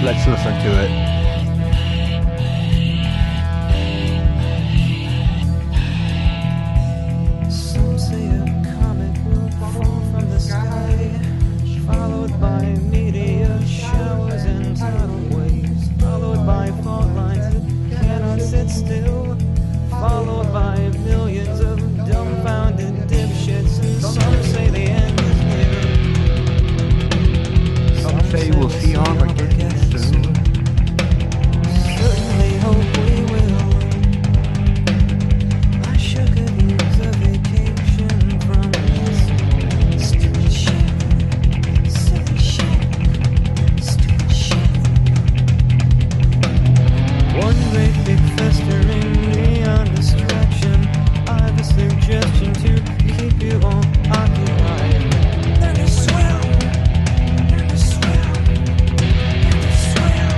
Let's listen to it. Some say a comet will fall from the sky, followed by meteor showers and tidal waves, followed by fault lines that cannot sit still, followed by millions of dumbfounded dipshits, and some say the end is near. Some say we'll see Armageddon soon. Certainly hope we will. I sure could use a vacation from this stupid shit. Silly shit. Stupid shit. One great big festering neon distraction. I've a suggestion to keep you all occupied. Learn to swim. Learn to swim. Learn to swim.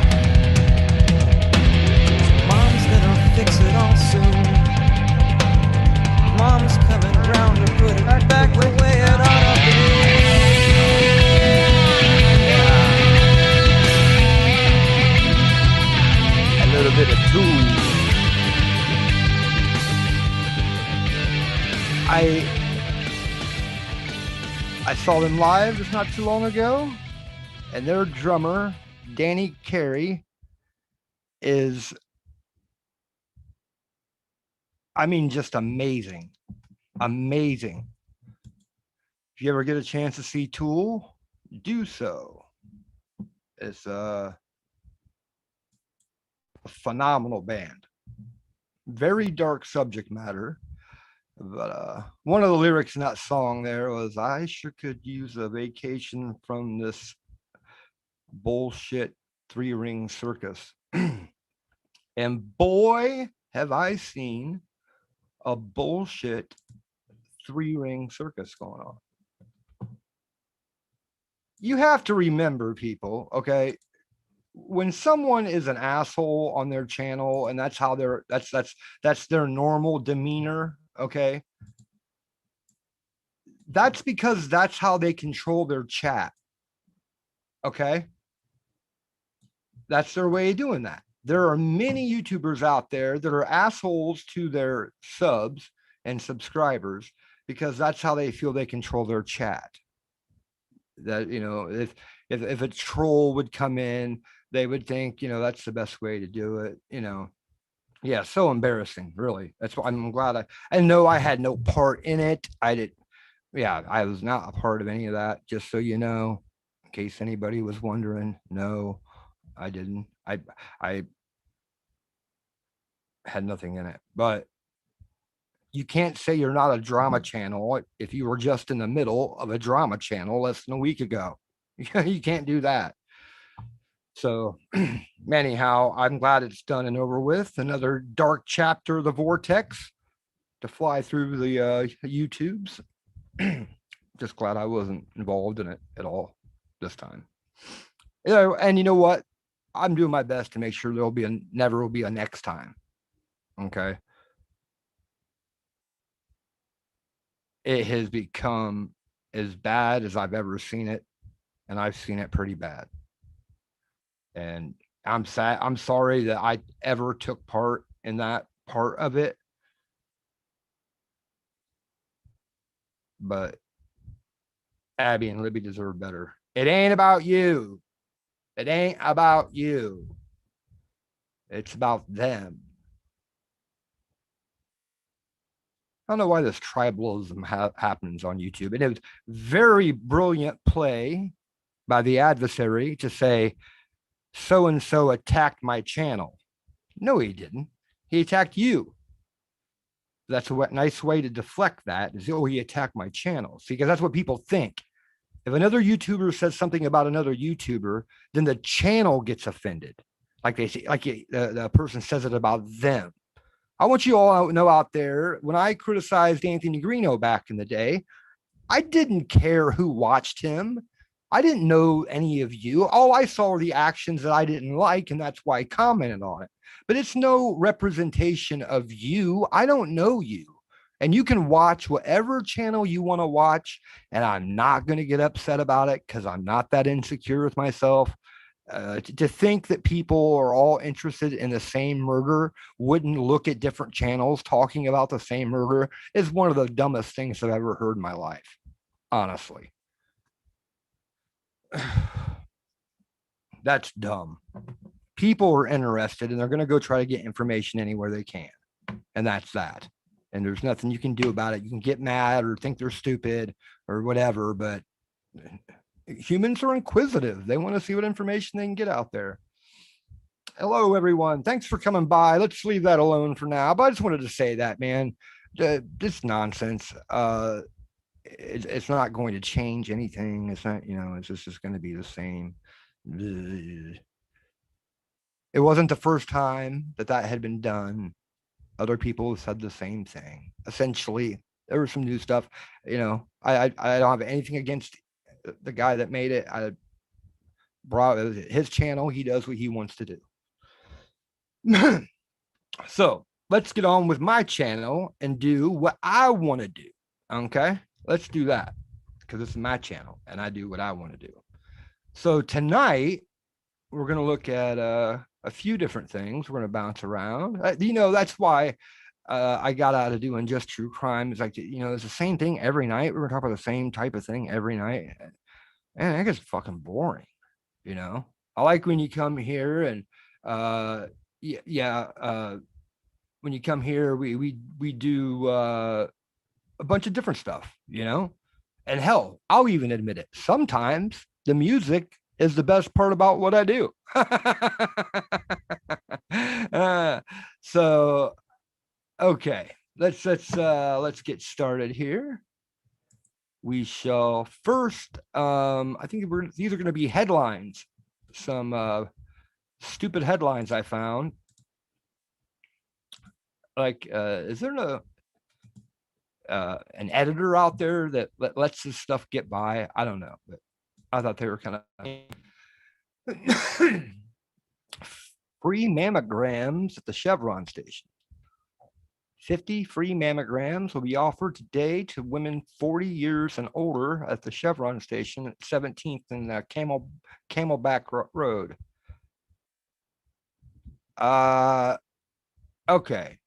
Mom's gonna fix it all soon. Mom's coming around to put it back the way it ought to be. A little bit of Tool. I saw them live just not too long ago, and their drummer, Danny Carey, is, I mean, just amazing. Amazing. If you ever get a chance to see Tool, do so. It's a phenomenal band. Very dark subject matter. But one of the lyrics in that song there was, I sure could use a vacation from this bullshit 3-ring circus. And boy, have I seen a bullshit 3-ring circus going on. You have to remember, people, okay? When someone is an asshole on their channel and that's how that's their normal demeanor, okay? That's because that's how they control their chat. Okay? That's their way of doing that. There are many YouTubers out there that are assholes to their subs and subscribers because that's how they feel they control their chat. That, you know, if a troll would come in, they would think, you know, that's the best way to do it, you know. Yeah, so embarrassing, really. That's why I'm glad I know I had no part in it. I was not a part of any of that, just so you know, in case anybody was wondering. No, I didn't. I had nothing in it. But you can't say you're not a drama channel if you were just in the middle of a drama channel less than a week ago. You can't do that. So anyhow, I'm glad it's done and over with. Another dark chapter of the vortex to fly through the YouTubes. Just glad I wasn't involved in it at all this time. And you know what? I'm doing my best to make sure never will be a next time. Okay. It has become as bad as I've ever seen it, and I've seen it pretty bad. And I'm sad. I'm sorry that I ever took part in that part of it. But Abby and Libby deserve better. It ain't about you. It ain't about you. It's about them. I don't know why this tribalism happens on YouTube. And it was very brilliant play by the adversary to say, so-and-so attacked my channel. No, he didn't. He attacked you. That's a nice way to deflect that is, oh, he attacked my channel. See, because that's what people think. If another YouTuber says something about another YouTuber, then the channel gets offended. Like they say, like the person says it about them. I want you all to know out there, when I criticized Anthony Greeno back in the day, I didn't care who watched him. I didn't know any of you. All I saw were the actions that I didn't like, and that's why I commented on it. But it's no representation of you. I don't know you. And you can watch whatever channel you want to watch, and I'm not going to get upset about it because I'm not that insecure with myself. To think that people are all interested in the same murder, wouldn't look at different channels talking about the same murder, is one of the dumbest things I've ever heard in my life, honestly. That's dumb. People are interested and they're going to go try to get information anywhere they can. And that's that. And there's nothing you can do about it. You can get mad or think they're stupid or whatever, but humans are inquisitive. They want to see what information they can get out there. Hello, everyone. Thanks for coming by. Let's leave that alone for now. But I just wanted to say that, man, this nonsense. It's not going to change anything. It's not, it's just going to be the same. It wasn't the first time that had been done. Other people have said the same thing. Essentially, there was some new stuff. I don't have anything against the guy that made it. I brought his channel. He does what he wants to do. So let's get on with my channel and do what I want to do. Okay, let's do that because it's my channel and I do what I want to do. So tonight we're going to look at a few different things. We're going to bounce around. That's why I got out of doing just true crime. It's like, it's the same thing every night. We're going to talk about the same type of thing every night. And that gets fucking boring. I like when you come here and when you come here, we do a bunch of different stuff, and hell, I'll even admit it. Sometimes the music is the best part about what I do. So, okay, let's get started here. We shall first, I think these are going to be headlines, some stupid headlines I found. Like, is there an editor out there that lets this stuff get by? I don't know, but I thought they were kind of free mammograms at the Chevron station. 50 free mammograms will be offered today to women 40 years and older at the Chevron station at 17th and Camelback Road. Okay.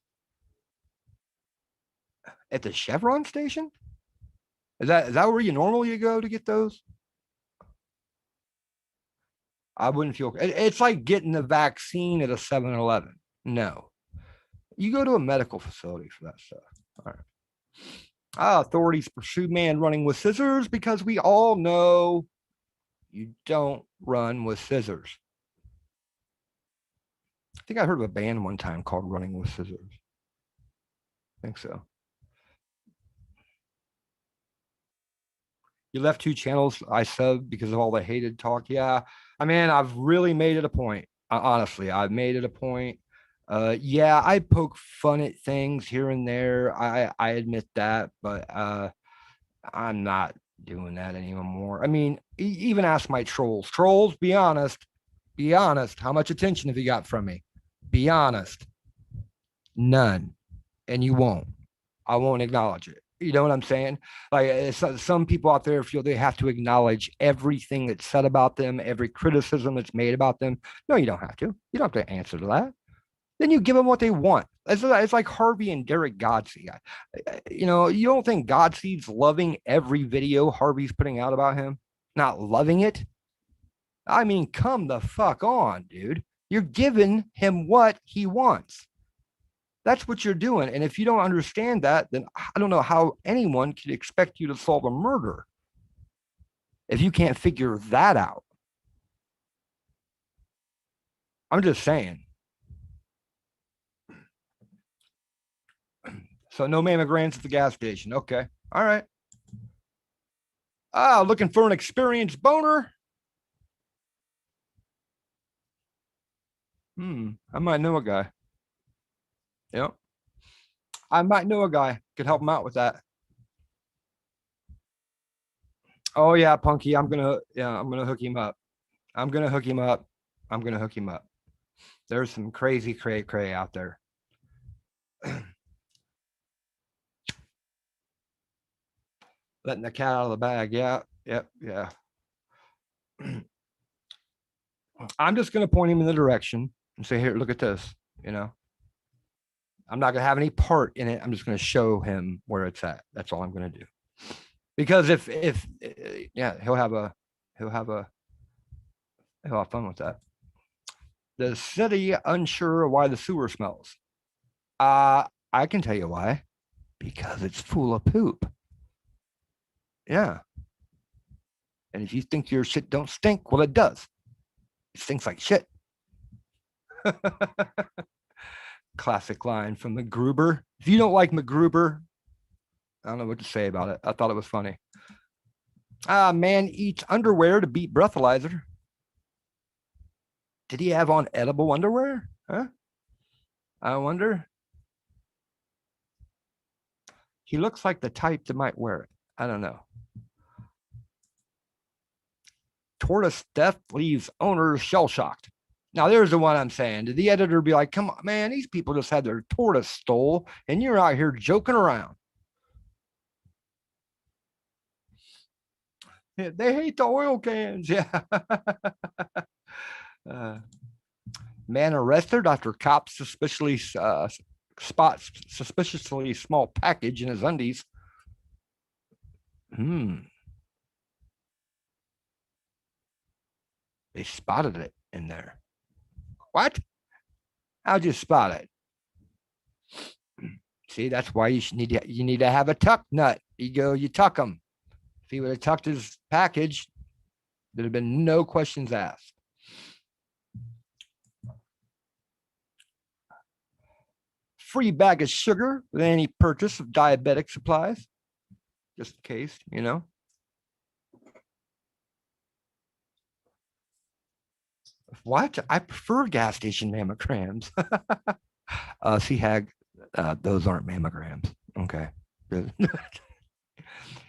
At the Chevron station? Is that where you normally go to get those? I wouldn't feel it's like getting the vaccine at a 7-Eleven. No. You go to a medical facility for that stuff. All right. Authorities pursue man running with scissors because we all know you don't run with scissors. I think I heard of a band one time called Running with Scissors. I think so. You left 2 channels I subbed because of all the hated talk. Yeah. I mean, I've really made it a point. Honestly, I've made it a point. Yeah, I poke fun at things here and there. I admit that, but I'm not doing that anymore. I mean, even ask my trolls. Trolls, be honest. Be honest. How much attention have you got from me? Be honest. None. And you won't. I won't acknowledge it. You know what I'm saying? Like some people out there feel they have to acknowledge everything that's said about them, every criticism that's made about them. No, you don't have to. You don't have to answer to that. Then you give them what they want. It's like Harvey and Derek Godsey. You don't think Godsey's loving every video Harvey's putting out about him? Not loving it? I mean, come the fuck on, dude. You're giving him what he wants. That's what you're doing. And if you don't understand that, then I don't know how anyone could expect you to solve a murder if you can't figure that out. I'm just saying. So no mammograms at the gas station. Okay. All right. Looking for an experienced boner? I might know a guy. Yep. I might know a guy could help him out with that. Oh yeah, Punky. I'm gonna hook him up. I'm gonna hook him up. I'm gonna hook him up. There's some crazy cray out there. Letting the cat out of the bag. Yeah. Yep. Yeah. I'm just going to point him in the direction and say, here, look at this. You know, I'm not going to have any part in it. I'm just going to show him where it's at. That's all I'm going to do. Because if yeah, he'll have a he'll have fun with that. The city unsure why the sewer smells. I can tell you why. Because it's full of poop. Yeah. And if you think your shit don't stink, well, it does. It stinks like shit. Classic line from MacGruber. If you don't like MacGruber, I don't know what to say about it. I thought it was funny. Man eats underwear to beat breathalyzer. Did he have on edible underwear? Huh? I wonder. He looks like the type that might wear it. I don't know. Tortoise theft leaves owners shell shocked. Now, there's the one I'm saying. Did the editor be like, come on, man, these people just had their tortoise stole and you're out here joking around? They hate the oil cans. Yeah. Man arrested after cops suspiciously spots suspiciously small package in his undies. They spotted it in there. What? How'd you spot it? See, that's why you need to have a tuck nut. You tuck them. If he would have tucked his package, there'd have been no questions asked. Free bag of sugar with any purchase of diabetic supplies, just in case, you know. What? I prefer gas station mammograms. CHAG, those aren't mammograms. Okay.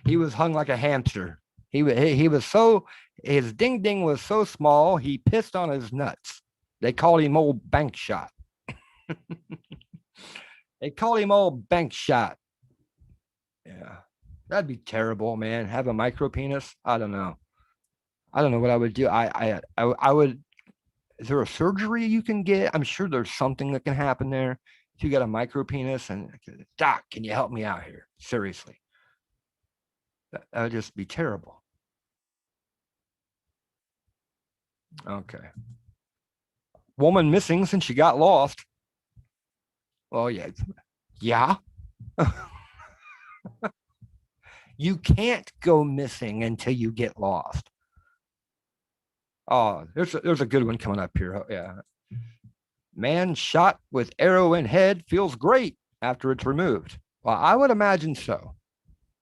He was hung like a hamster. He was so, his ding ding was so small, he pissed on his nuts. They called him old bank shot. They called him old bank shot. Yeah. That'd be terrible, man. Have a micro penis. I don't know. I don't know what I would do. I would, is there a surgery you can get? I'm sure there's something that can happen there. If you got a micro penis and doc, can you help me out here? Seriously. That would just be terrible. Okay. Woman missing since she got lost. Well, yeah. Yeah. You can't go missing until you get lost. Oh, there's a good one coming up here. Oh, yeah. Man shot with arrow in head feels great after it's removed. Well, I would imagine so,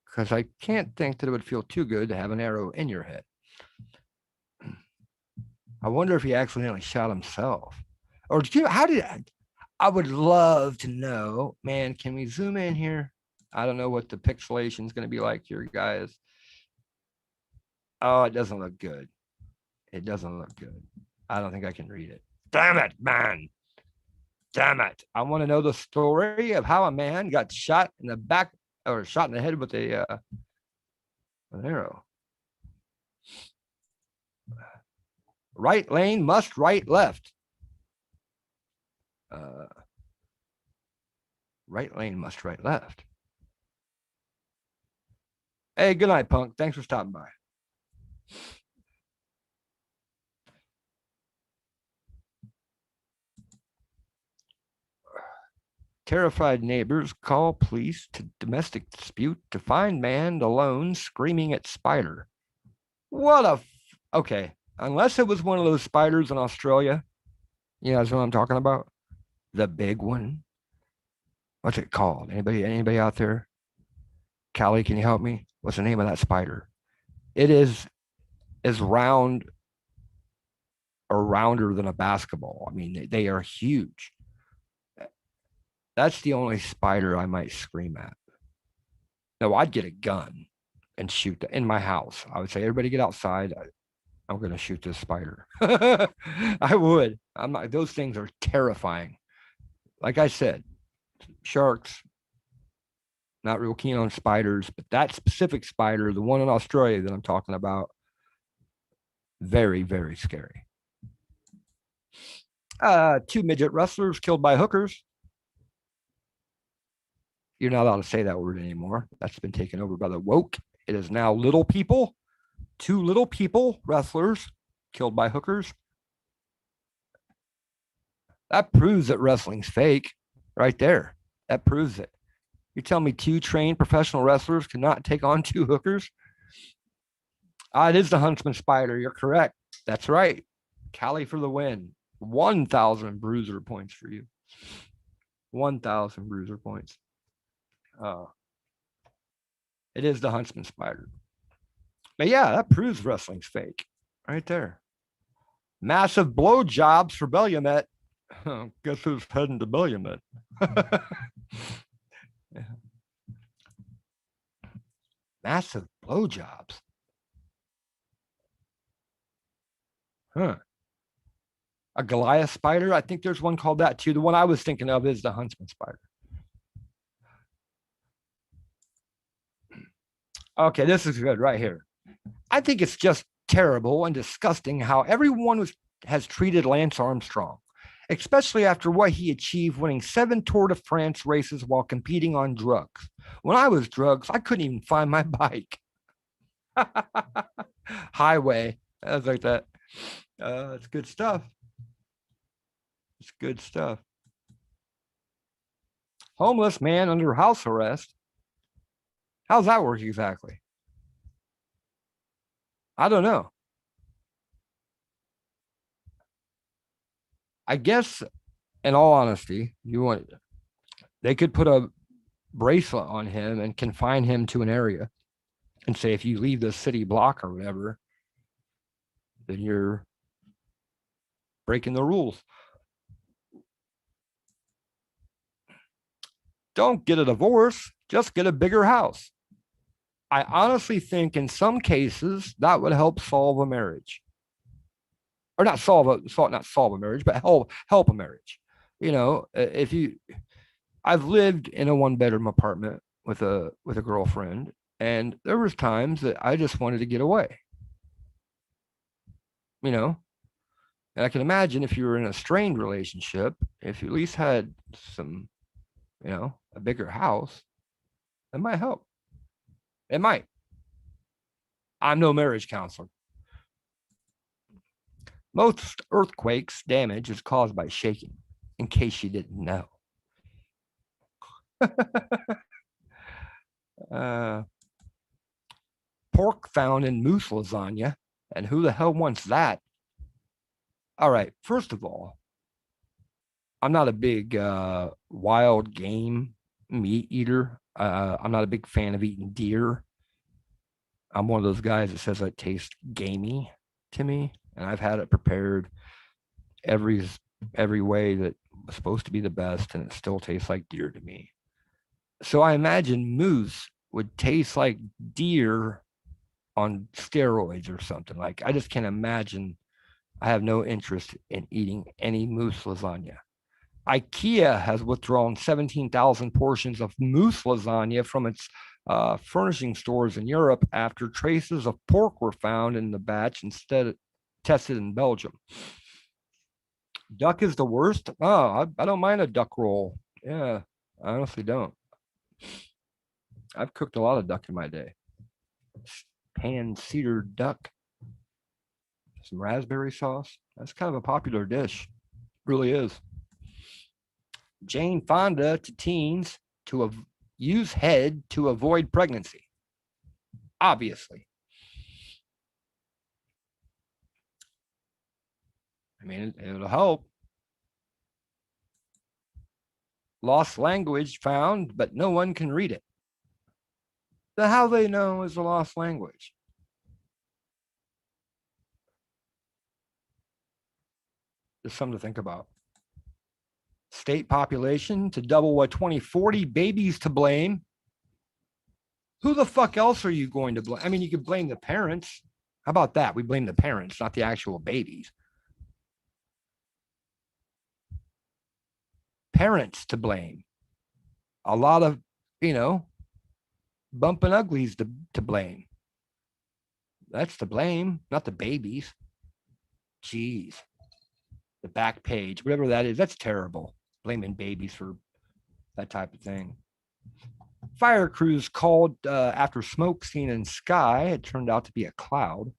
because I can't think that it would feel too good to have an arrow in your head. I wonder if he accidentally shot himself. Or did you, how did I would love to know, man, can we zoom in here? I don't know what the pixelation is going to be like here, guys. Oh, it doesn't look good. It doesn't look good. I don't think I can read it. Damn it, man. Damn it. I want to know the story of how a man got shot in the back or shot in the head with an arrow. Right lane must right left. Right lane must right left. Hey, good night, punk. Thanks for stopping by. Terrified neighbors call police to domestic dispute to find man alone screaming at spider. What a okay. Unless it was one of those spiders in Australia. You know, that's what I'm talking about. The big one. What's it called? Anybody out there? Callie, can you help me? What's the name of that spider? It is round or rounder than a basketball. I mean, they are huge. That's the only spider I might scream at. No, I'd get a gun and shoot in my house. I would say, everybody get outside. I'm going to shoot this spider. I would. I'm not, those things are terrifying. Like I said, sharks, not real keen on spiders, but that specific spider, the one in Australia that I'm talking about, very, very scary. Two midget wrestlers killed by hookers. You're not allowed to say that word anymore. That's been taken over by the woke. It is now little people. Two little people wrestlers killed by hookers. That proves that wrestling's fake right there. That proves it. You tell me two trained professional wrestlers cannot take on two hookers? It is the Huntsman Spider. You're correct. That's right. Callie for the win. 1,000 bruiser points for you. 1,000 bruiser points. It is the Huntsman Spider. But yeah, that proves wrestling's fake right there. Massive blowjobs for Bellumet. Guess who's heading to Bellumet? Yeah. Massive blowjobs. Huh. A Goliath spider. I think there's one called that too. The one I was thinking of is the Huntsman spider. Okay, this is good right here. I think it's just terrible and disgusting how everyone has treated Lance Armstrong, especially after what he achieved winning 7 Tour de France races while competing on drugs. When I was drugs, I couldn't even find my bike. Highway. I was like that. It's good stuff. It's good stuff. Homeless man under house arrest. How's that work exactly? I don't know. I guess, in all honesty, they could put a bracelet on him and confine him to an area and say, if you leave the city block or whatever, then you're breaking the rules. Don't get a divorce, just get a bigger house. I honestly think in some cases that would help solve a marriage. Or not solve a marriage, but help a marriage. You know, I've lived in a 1-bedroom apartment with a girlfriend, and there was times that I just wanted to get away. You know, and I can imagine if you were in a strained relationship, if you at least had some, a bigger house, that might help. It might. I'm no marriage counselor. Most earthquakes damage is caused by shaking, in case you didn't know. Pork found in moose lasagna. And who the hell wants that? All right, first of all, I'm not a big wild game meat eater. I'm not a big fan of eating deer. I'm one of those guys that says it tastes gamey to me, and I've had it prepared every way that was supposed to be the best, and it still tastes like deer to me. So I imagine moose would taste like deer on steroids or something. Like, I just can't imagine. I have no interest in eating any moose lasagna. IKEA has withdrawn 17,000 portions of moose lasagna from its furnishing stores in Europe after traces of pork were found in the batch instead tested in Belgium. Duck is the worst. Oh, I don't mind a duck roll. Yeah, I honestly don't. I've cooked a lot of duck in my day. Pan cedar duck, some raspberry sauce. That's kind of a popular dish. It really is. Jane Fonda to teens to use head to avoid pregnancy. Obviously. I mean, it'll help. Lost language found, but no one can read it. So how they know is a lost language? Just something to think about. State population to double by 2040, babies to blame. Who the fuck else are you going to blame? I mean, you could blame the parents. How about that? We blame the parents, not the actual babies. Parents to blame. A lot of, bumping uglies to blame. That's to blame, not the babies. Jeez. the back page, whatever that is. That's terrible. Blaming babies for that type of thing. Fire crews called after smoke seen in sky. It turned out to be a cloud.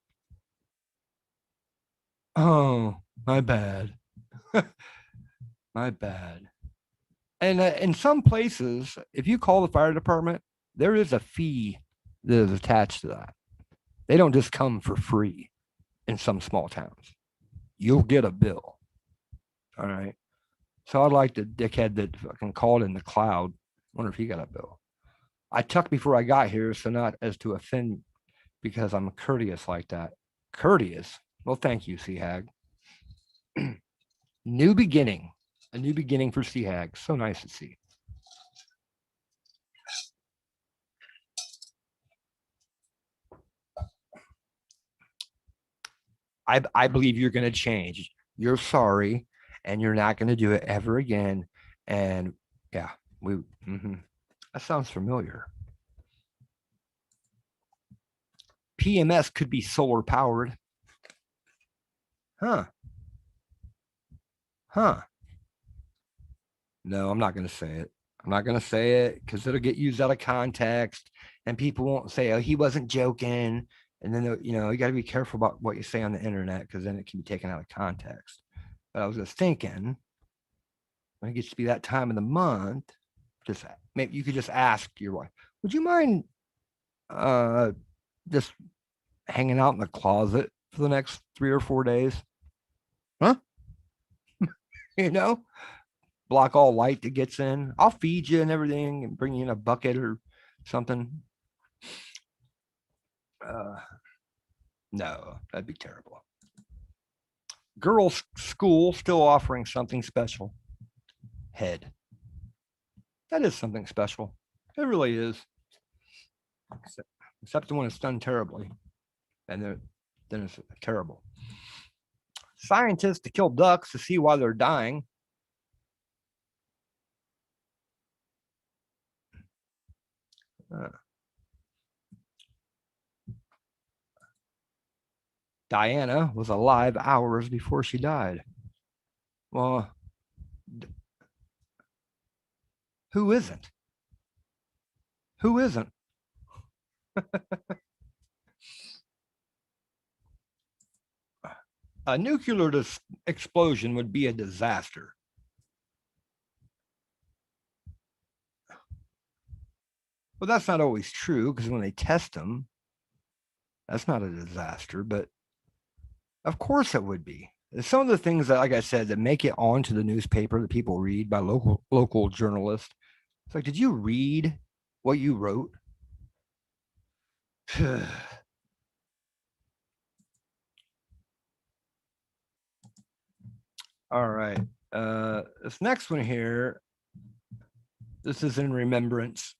Oh, my bad. My bad. And in some places, if you call the fire department, there is a fee that is attached to that. They don't just come for free in some small towns. You'll get a bill. All right. So I'd like the dickhead that fucking called in the cloud. Wonder if he got a bill. I tucked before I got here, so not as to offend because I'm courteous like that. Courteous? Well, thank you, Sea Hag. New beginning. A new beginning for Sea Hag. So nice to see. I believe you're going to change. You're sorry, and you're not going to do it ever again. And yeah, that sounds familiar. PMS could be solar powered. Huh. No, I'm not going to say it. I'm not going to say it because it'll get used out of context and people won't say, oh, he wasn't joking. And then, you got to be careful about what you say on the internet because then it can be taken out of context. But I was just thinking, when it gets to be that time of the month, just maybe you could just ask your wife, would you mind just hanging out in the closet for the next 3 or 4 days? Huh? Block all light that gets in. I'll feed you and everything and bring you in a bucket or something. No, that'd be terrible. Girls' school still offering something special. Head. That is something special. It really is. Except when it's done terribly. And then it's terrible. Scientists to kill ducks to see why they're dying. Diana was alive hours before she died. Well, who isn't? Who isn't? A nuclear explosion would be a disaster. Well, that's not always true because when they test them, that's not a disaster, but of course it would be. Some of the things that, like I said, that make it onto the newspaper that people read by local journalists. It's like, did you read what you wrote? All right. This next one here, this is in remembrance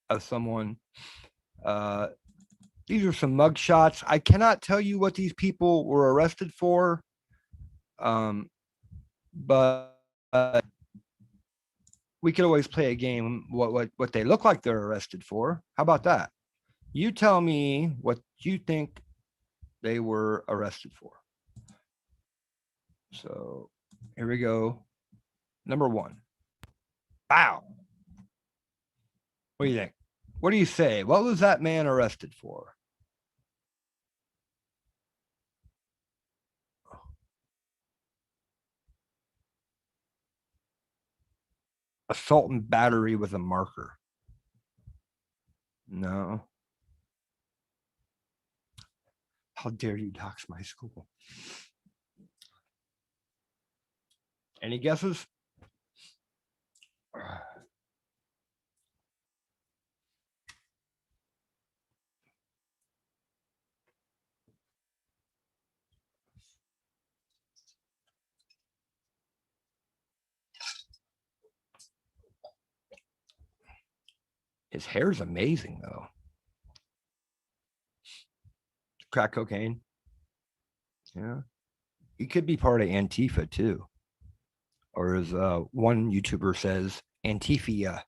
of someone. These are some mug shots. I cannot tell you what these people were arrested for, but we could always play a game. What they look like they're arrested for? How about that? You tell me what you think they were arrested for. So here we go. Number 1. Wow. What do you think? What do you say? What was that man arrested for? Assault and battery with a marker. No. How dare you dox my school? Any guesses? His hair's amazing, though. Crack cocaine. Yeah. He could be part of Antifa, too. Or as one YouTuber says, Antifa.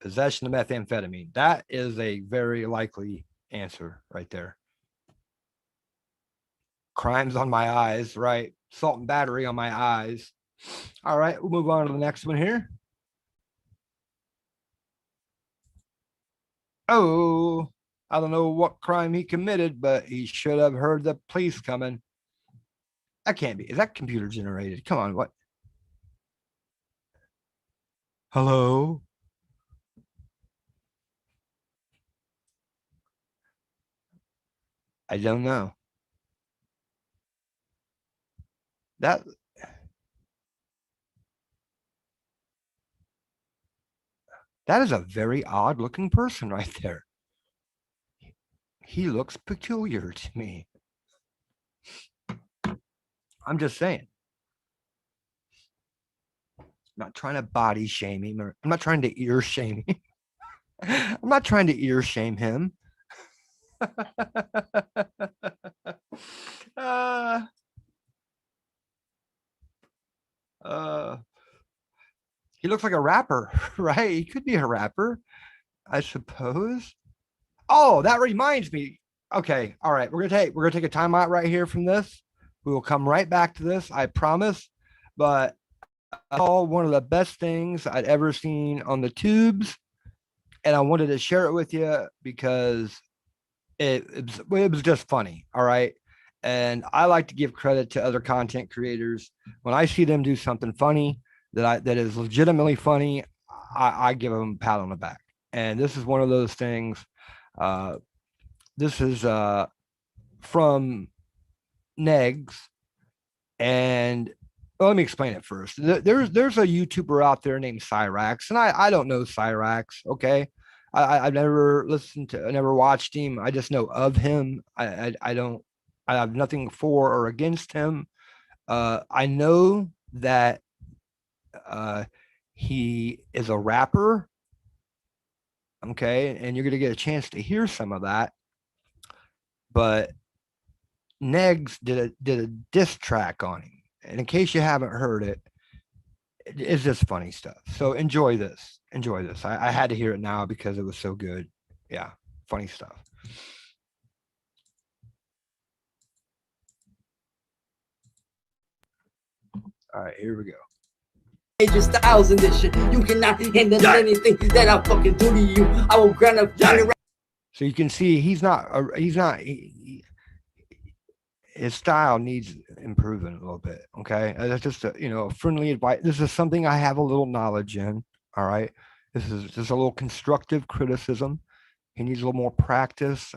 Possession of methamphetamine. That is a very likely answer right there. crimes on my eyes, right? Assault and battery on my eyes. All right, we'll move on to the next one here. Oh, I don't know what crime he committed, but he should have heard the police coming. That can't be. Is that computer generated? Come on, what? Hello? I don't know. That is a very odd looking person right there. He looks peculiar to me. I'm just saying. I'm not trying to body shame him, or I'm not trying to ear shame him. I'm not trying to ear shame him. He looks like a rapper, right? He could be a rapper, I suppose. Oh, that reminds me. Okay, all right. We're gonna take a timeout right here from this. We will come right back to this, I promise. But I saw one of the best things I'd ever seen on the tubes, and I wanted to share it with you because it was just funny. All right. And I like to give credit to other content creators. When I see them do something funny that is legitimately funny, I give them a pat on the back. And this is one of those things. This is from Negs. And well, let me explain it first. There's a YouTuber out there named Cyrax, and I don't know Cyrax. Okay. I've never never watched him. I just know of him. I have nothing for or against him. I know that he is a rapper. Okay, and you're gonna get a chance to hear some of that. But Negs did a diss track on him, and in case you haven't heard it, it's just funny stuff. So enjoy this. Enjoy this. I had to hear it now because it was so good. Yeah, funny stuff. All right, here we go. Major styles in this shit. You cannot handle anything that I fucking do to you. I will grant a So you can see his style needs improving a little bit. Okay, that's just a friendly advice. This is something I have a little knowledge in. All right, this is just a little constructive criticism. He needs a little more practice.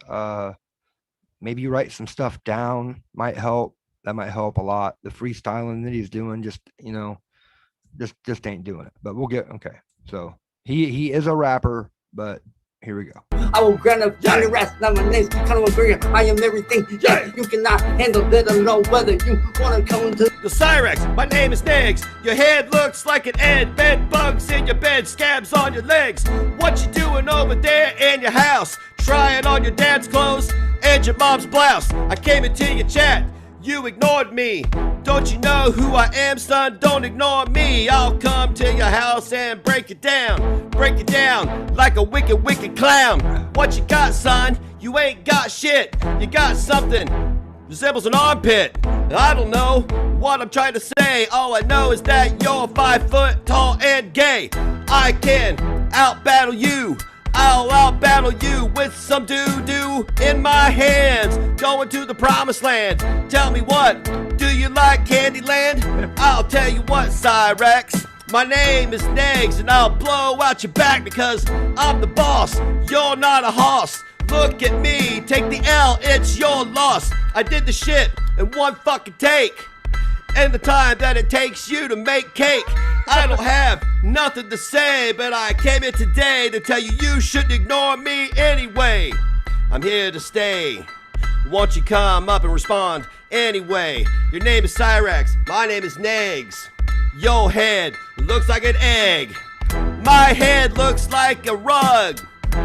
Maybe you write some stuff down, might help. That might help a lot. The freestyling that he's doing just ain't doing it. But we'll get okay. So he is a rapper, but here we go. I will grant a Johnny Rats. Now my name's Conor McGregor. I am everything. Yeah, you cannot handle that. I don't know whether you wanna come into the Cyrax. My name is Negs. Your head looks like an egg. Bed bugs in your bed, scabs on your legs. What you doing over there in your house? Trying on your dad's clothes and your mom's blouse. I came into your chat. You ignored me. Don't you know who I am, son? Don't ignore me. I'll come to your house and break it down. Break it down like a wicked, wicked clown. What you got, son? You ain't got shit. You got something resembles an armpit. I don't know what I'm trying to say. All I know is that you're 5 foot tall and gay. I can out-battle you. I'll out-battle you with some doo-doo in my hands. Going to the promised land. Tell me what, do you like Candyland? I'll tell you what, Cyrax. My name is Negs, and I'll blow out your back because I'm the boss. You're not a hoss. Look at me, take the L, it's your loss. I did the shit in one fucking take. And the time that it takes you to make cake. I don't have nothing to say, but I came here today to tell you you shouldn't ignore me anyway. I'm here to stay. Won't you come up and respond anyway? Your name is Cyrax, my name is Negs. Your head looks like an egg. My head looks like a rug.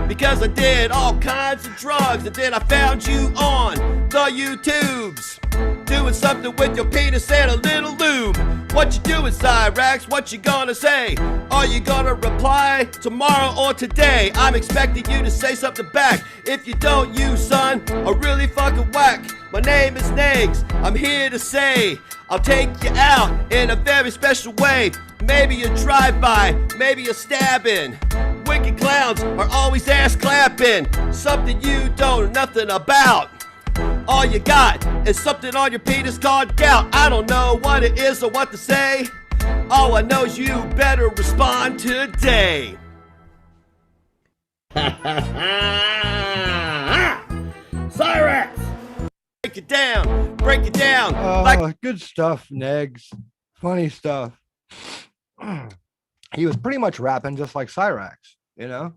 Because I did all kinds of drugs, and then I found you on the YouTubes doing something with your penis and a little lube. What you doing, Cyrax? What you gonna say? Are you gonna reply tomorrow or today? I'm expecting you to say something back. If you don't, you son are really fucking whack. My name is Negs. I'm here to say I'll take you out in a very special way. Maybe a drive-by, maybe a stabbing. Wicked clowns are always ass clapping. Something you don't know nothing about. All you got is something on your penis called gout. I don't know what it is or what to say. All I know is you better respond today. Cyrax! Break it down, break it down. Like Good stuff, Negs. Funny stuff. He was pretty much rapping just like Cyrax, you know?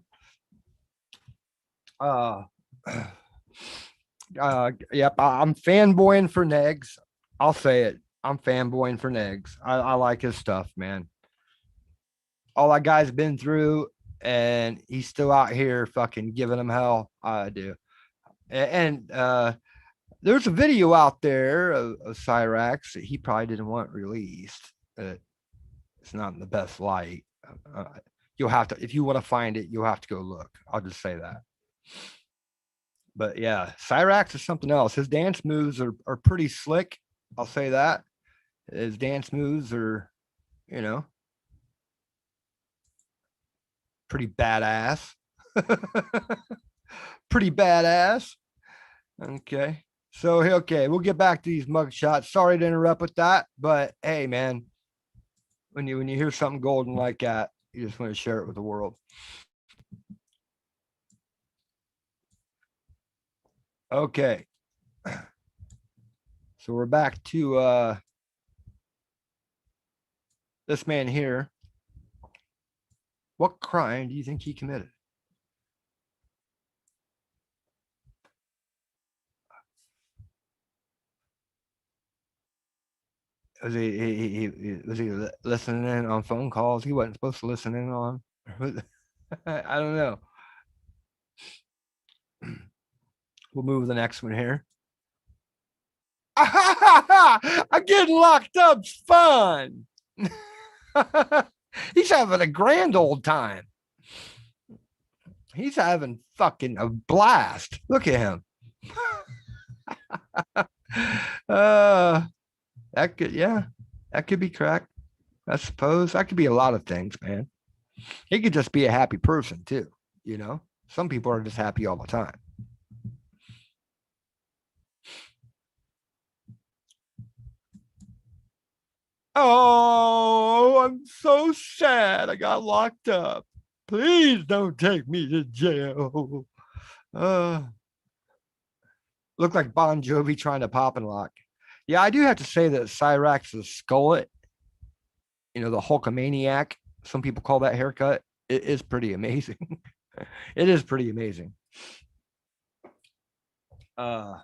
Yep, I'm fanboying for Negs. I'll say it. I'm fanboying for Negs. I like his stuff, man. All that guy's been through, and he's still out here fucking giving them hell. I do. And there's a video out there of Cyrax that he probably didn't want released. It's not in the best light. You'll have to, if you want to find it, you'll have to go look. I'll just say that. But yeah, Cyrax is something else. His dance moves are pretty slick. I'll say that. His dance moves are, you know, pretty badass. Pretty badass. Okay. So, okay, we'll get back to these mug shots. Sorry to interrupt with that, but hey, man, when you hear something golden like that, you just want to share it with the world. Okay. So we're back to this man here. What crime do you think he committed? Was he listening in on phone calls he wasn't supposed to listen in on? I don't know. We'll move to the next one here. I'm getting locked up's fun. He's having a grand old time. He's having fucking a blast. Look at him. That could, yeah, that could be crack. I suppose that could be a lot of things, man. He could just be a happy person too. You know, some people are just happy all the time. Oh, I'm so sad. I got locked up. Please don't take me to jail. Look like Bon Jovi trying to pop and lock. Yeah, I do have to say that Cyrax's skullet, you know, the Hulkamaniac, some people call that haircut, it is pretty amazing. It is pretty amazing. Yeah,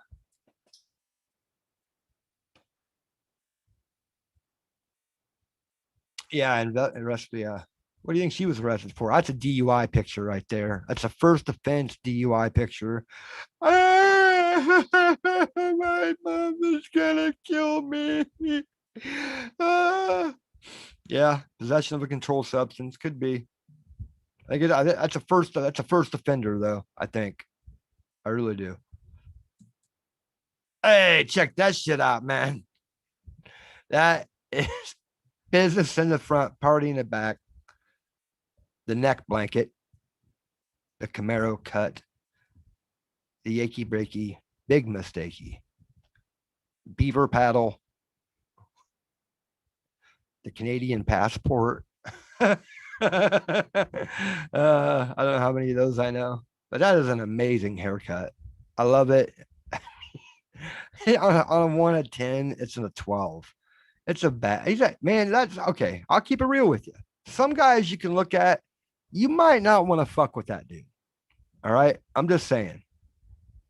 and the rest of the what do you think she was arrested for? That's a DUI picture right there. That's a first offense DUI picture. My mother's gonna kill me. Yeah, possession of a controlled substance could be. I think that's a first offender though. I think. I really do. Hey, check that shit out, man. That is business in the front, party in the back. The neck blanket, the Camaro cut, the Yakey breaky, big mistakey, beaver paddle, the Canadian passport. I don't know how many of those I know, but that is an amazing haircut. I love it. on a 1 of 10, it's in a 12. It's a bad. He's like, man, that's okay. I'll keep it real with you. Some guys you can look at, you might not want to fuck with that dude. All right. I'm just saying.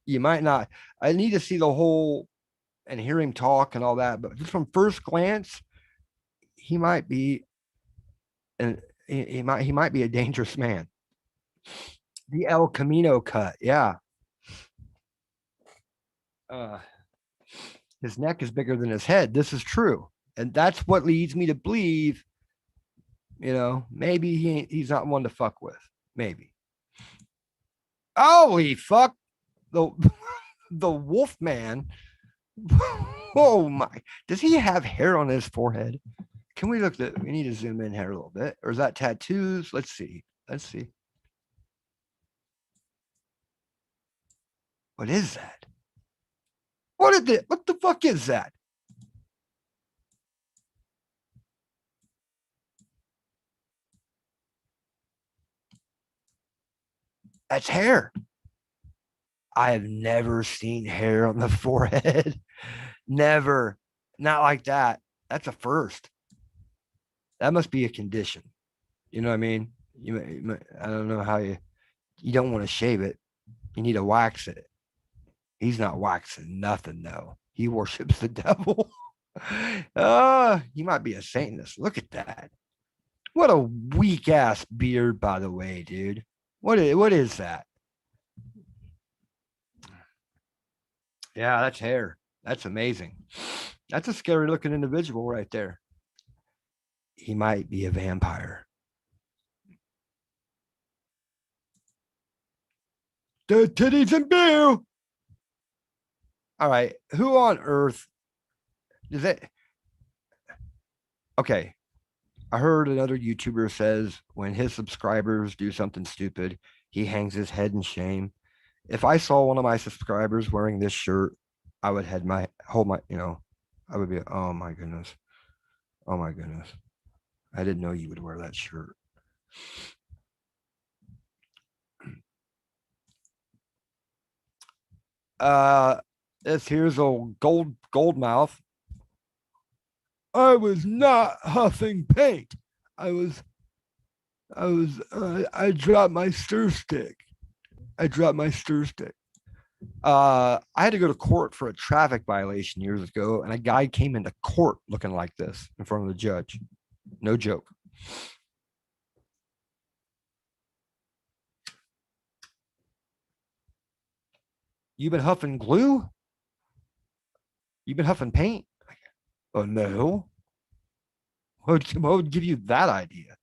You might not. I need to see the whole and hear him talk and all that. But just from first glance, he might be, and he might be a dangerous man. The El Camino cut. Yeah. His neck is bigger than his head. This is true. And that's what leads me to believe, maybe he's not one to fuck with. Maybe. Holy fuck. The the wolf man. Oh my. Does he have hair on his forehead? Can we look at we need to zoom in here a little bit? Or is that tattoos? Let's see. What is that? What the fuck is that? That's hair. I have never seen hair on the forehead. Never. Not like that. That's a first. That must be a condition. You know what I mean? I don't know how you don't want to shave it. You need to wax it. He's not waxing nothing though. He worships the devil. He might be a Satanist. Look at that. What a weak ass beard, by the way, dude. What is that? Yeah, that's hair. That's amazing. That's a scary looking individual right there. He might be a vampire. The titties and beer. All right. Who on earth does it? Okay. I heard another YouTuber says when his subscribers do something stupid, he hangs his head in shame. If I saw one of my subscribers wearing this shirt, I would I would be, oh my goodness. Oh my goodness. I didn't know you would wear that shirt. Here's old gold mouth. I was not huffing paint. I dropped my stir stick. I had to go to court for a traffic violation years ago, and a guy came into court looking like this in front of the judge. No joke. You've been huffing glue? You've been huffing paint? Oh, no. What would give you that idea?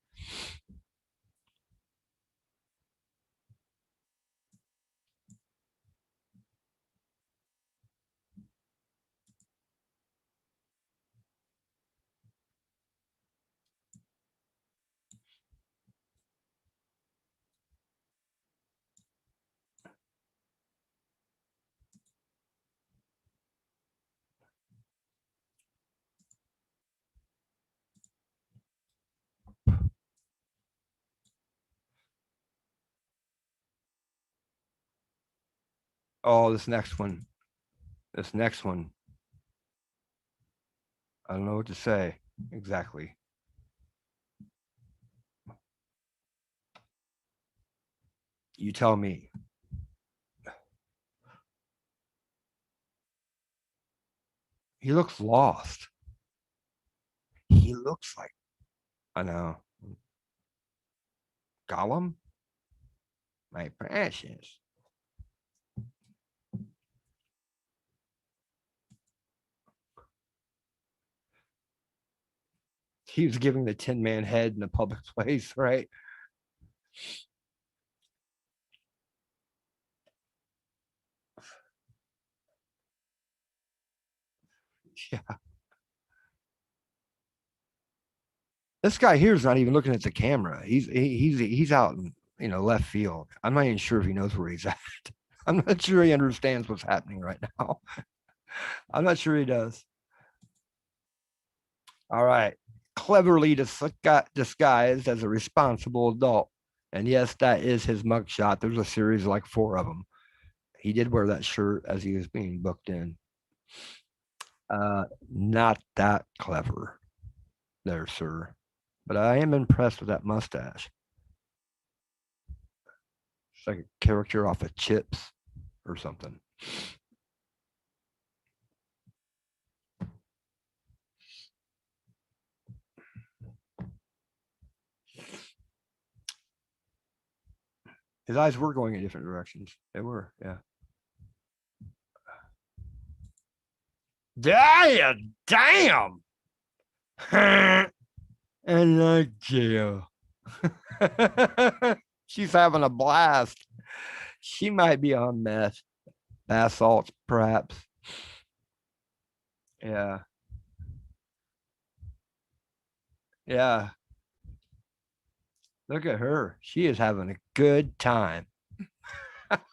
Oh, this next one. I don't know what to say exactly. You tell me. He looks lost. He looks like, I know. Gollum? My precious. He was giving the Tin Man head in a public place, right? Yeah. This guy here is not even looking at the camera. He's out in left field. I'm not even sure if he knows where he's at. I'm not sure he understands what's happening right now. I'm not sure he does. All right. Cleverly disguised as a responsible adult. And yes, that is his mugshot. There's a series of like 4 of them. He did wear that shirt as he was being booked in. Not that clever there, sir. But I am impressed with that mustache. It's like a character off of Chips or something. His eyes were going in different directions. They were, yeah. Damn. And like jail. She's having a blast. She might be on meth, bath salts, perhaps. Yeah. Yeah. Look at her. She is having a good time.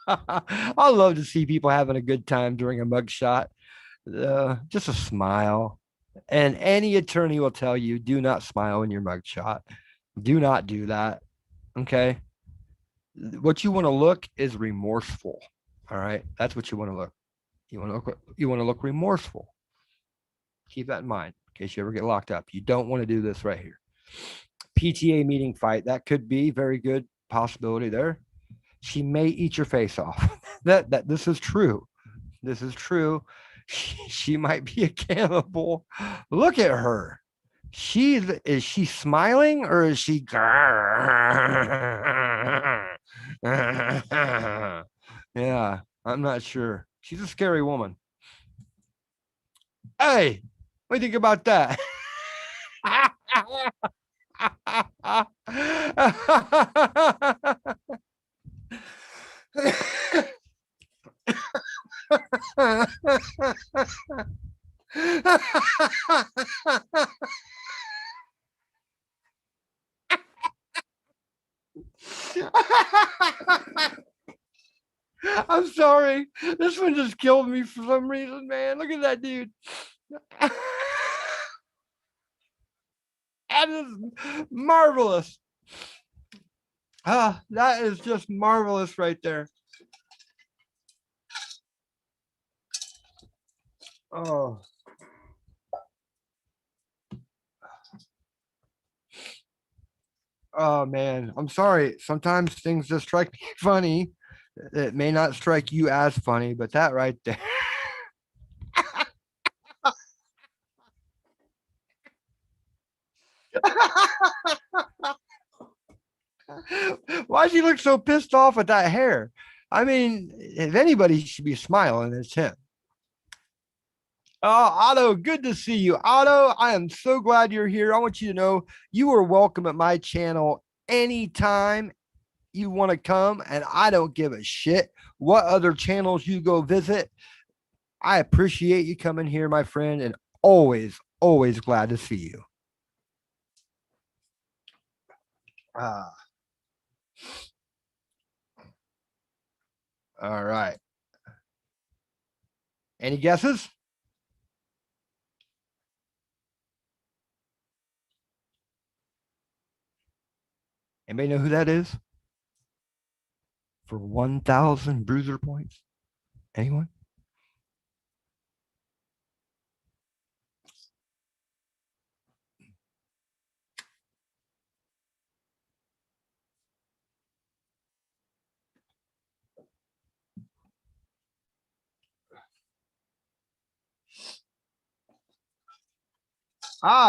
I love to see people having a good time during a mugshot. Just a smile. And any attorney will tell you, do not smile in your mugshot. Do not do that. Okay. What you want to look is remorseful. All right. That's what you want to look. You want to look remorseful. Keep that in mind in case you ever get locked up. You don't want to do this right here. PTA meeting fight. That could be very good possibility there. She may eat your face off. that this is true. This is true. She might be a cannibal. Look at her. Is she smiling or is she yeah, I'm not sure. She's a scary woman. Hey, what do you think about that? I'm sorry. This one just killed me for some reason, man. Look at that dude. That is marvelous. That is just marvelous right there. Oh. Oh man, I'm sorry. Sometimes things just strike me funny. It may not strike you as funny, but that right there. Why does he look so pissed off with that hair? I mean, if anybody should be smiling, it's him. Oh, Otto, good to see you. Otto, I am so glad you're here. I want you to know you are welcome at my channel anytime you want to come, and I don't give a shit what other channels you go visit. I appreciate you coming here, my friend, and always, always glad to see you. All right. Any guesses? Anybody know who that is? For 1,000 bruiser points? Anyone?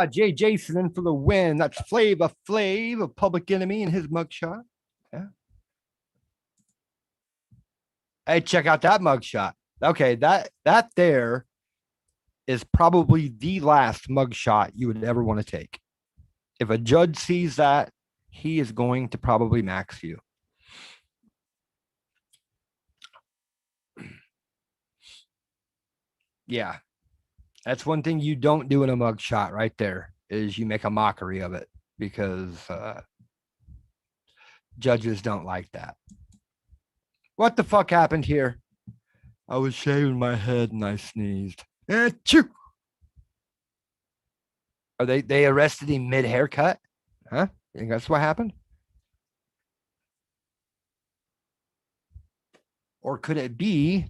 Jay Jason in for the win. That's Flava Flav of Public Enemy and his mugshot. Yeah. Hey, check out that mugshot. Okay, that there is probably the last mugshot you would ever want to take. If a judge sees that, he is going to probably max you. Yeah. That's one thing you don't do in a mugshot right there is you make a mockery of it because judges don't like that. What the fuck happened here? I was shaving my head and I sneezed. Achoo! Are they arrested him mid haircut? Huh? You think that's what happened? Or could it be,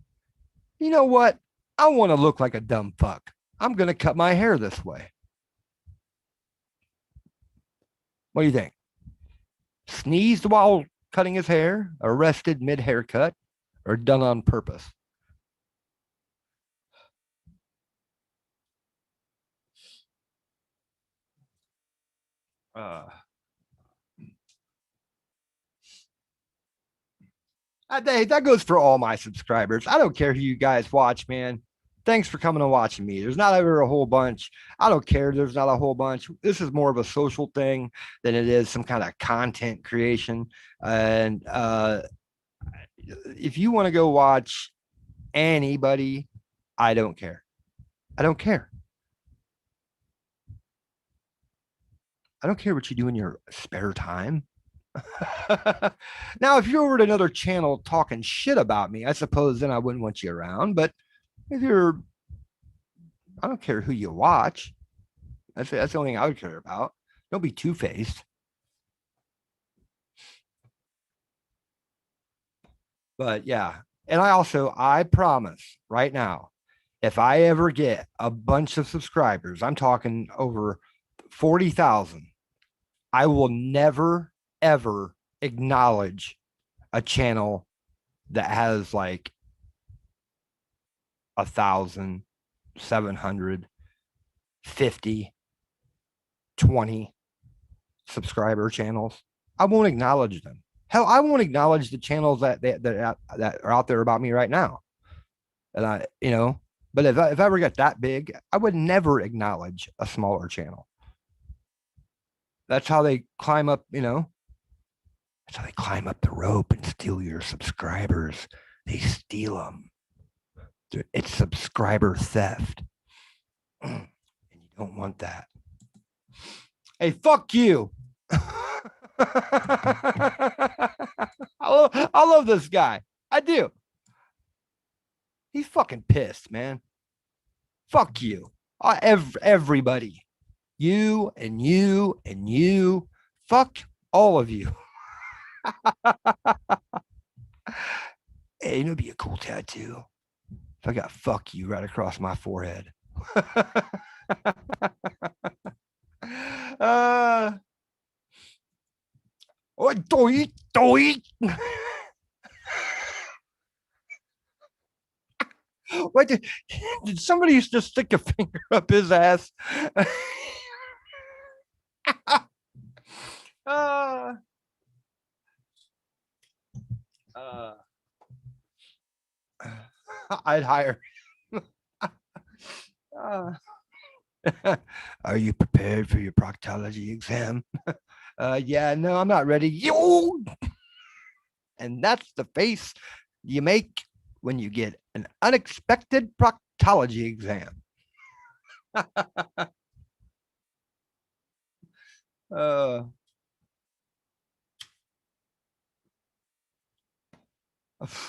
you know what? I want to look like a dumb fuck. I'm going to cut my hair this way. What do you think? Sneezed while cutting his hair, arrested mid haircut, or done on purpose? That goes for all my subscribers. I don't care who you guys watch, man. thanks for coming and watching me. There's not ever a whole bunch. I don't care. There's not a whole bunch. This is more of a social thing than it is some kind of content creation. And if you want to go watch anybody, I don't care. I don't care. I don't care what you do in your spare time. Now, if you're over at another channel talking shit about me, I suppose then I wouldn't want you around. But if you're, I don't care who you watch. That's the only thing I would care about. Don't be two-faced. But yeah, and I promise right now, if I ever get a bunch of subscribers, I'm talking over 40,000, I will never, ever acknowledge a channel that has like 1,750, 20 subscriber channels. I won't acknowledge them. Hell, I won't acknowledge the channels that are out there about me right now. And but if I ever get that big, I would never acknowledge a smaller channel. That's how they climb up, that's how they climb up the rope and steal your subscribers. They steal them. It's subscriber theft. And you don't want that. Hey, fuck you. I love this guy. I do. He's fucking pissed, man. Fuck you. Everybody. You and you and you. Fuck all of you. Hey, it'd be a cool tattoo if I got "fuck you" right across my forehead. Oh, doy. What did somebody just stick a finger up his ass? I'd hire. Are you prepared for your proctology exam? Yeah, no, I'm not ready. Yo! And that's the face you make when you get an unexpected proctology exam.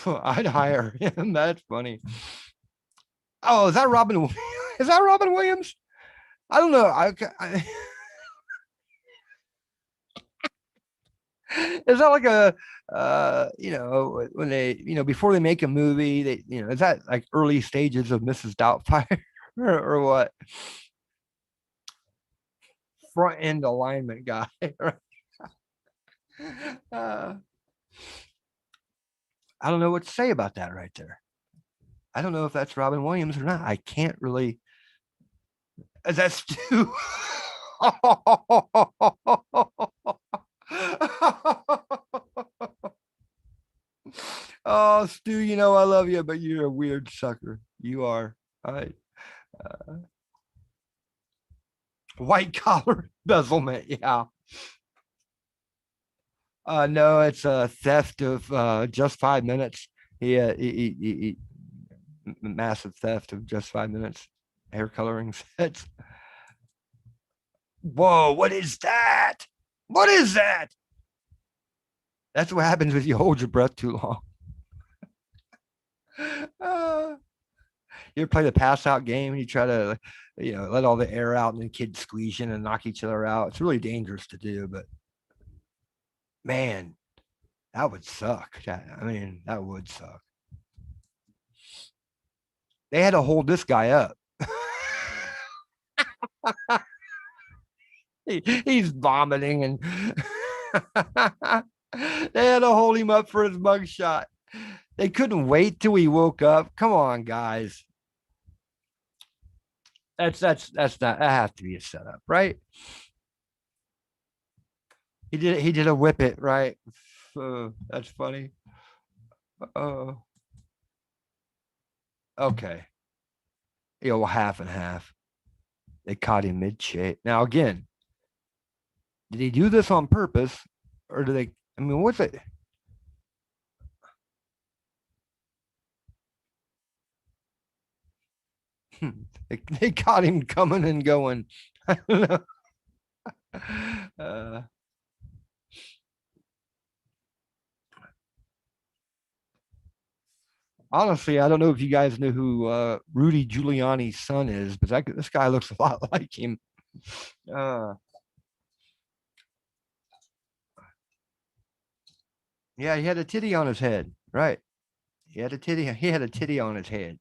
I'd hire him. That's funny. Oh, is that Robin? Is that Robin Williams? I don't know. Is that like a when they before they make a movie, they is that like early stages of Mrs. Doubtfire or what? Front end alignment guy. Right? I don't know what to say about that right there. I don't know if that's Robin Williams or not. I can't really. Is that Stu? Oh, Stu, I love you, but you're a weird sucker. You are. All right. White collar embezzlement. Yeah. No, it's a theft of just 5 minutes. He massive theft of just 5 minutes. Hair coloring sets. Whoa, what is that? What is that? That's what happens if you hold your breath too long. You ever play the pass out game and you try to, let all the air out and the kids squeeze in and knock each other out? It's really dangerous to do, but man, that would suck. That would suck. They had to hold this guy up. He's vomiting and they had to hold him up for his mugshot. They couldn't wait till he woke up. Come on, guys. That's not, that has to be a setup, right? He did a whip it, right? That's funny. Okay. half and half. They caught him mid shape. Now again, did he do this on purpose, or do they? I mean, what's it? They caught him coming and going. I don't know. Honestly, I don't know if you guys know who Rudy Giuliani's son is, but this guy looks a lot like him. Yeah, he had a titty on his head, right? He had a titty. He had a titty on his head.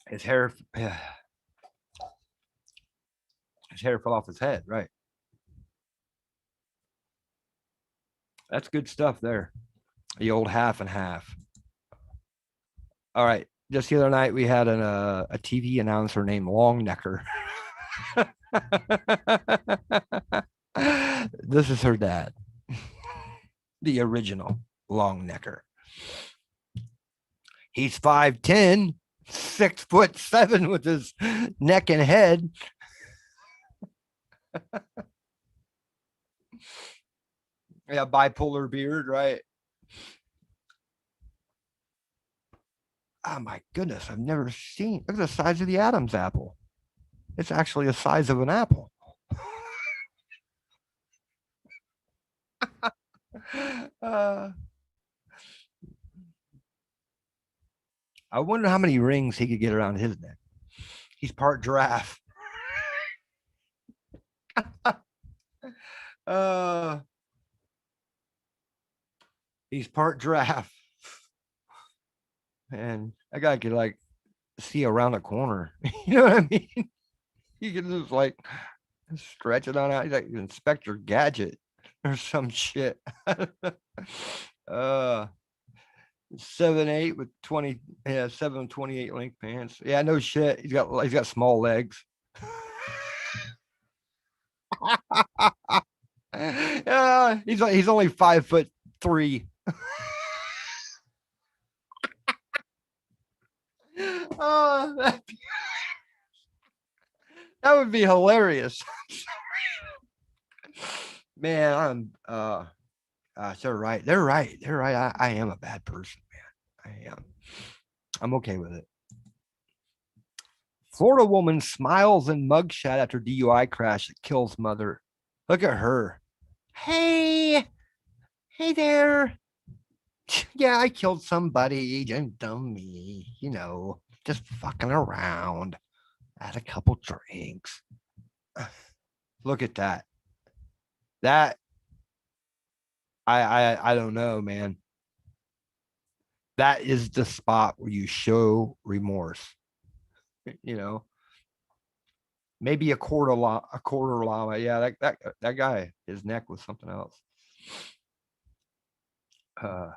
His hair, his hair fell off his head, right? That's good stuff there. The old half and half. All right. Just the other night, we had a TV announcer named Longnecker. This is her dad, the original Longnecker. He's 5'10", 6'7" with his neck and head. Yeah, bipolar beard, right? Oh my goodness, I've never seen. Look at the size of the Adam's apple. It's actually the size of an apple. I wonder how many rings he could get around his neck. He's part giraffe. He's part giraffe. And that guy could like see around the corner. You know what I mean? You can just like stretch it on out. He's like Inspector Gadget or some shit. 7'8" with 20, 7'28" length pants. Yeah, no shit. He's got small legs. Yeah, he's only 5'3". Oh, that would be hilarious. Man, they're right. They're right. They're right. I am a bad person, man. I am. I'm okay with it. Florida woman smiles in mugshot after DUI crash that kills mother. Look at her. Hey there. Yeah, I killed somebody. Don't me. Just fucking around. Had a couple drinks. Look at that. That I don't know, man. That is the spot where you show remorse. Maybe a quarter llama. Yeah, that guy, his neck was something else. But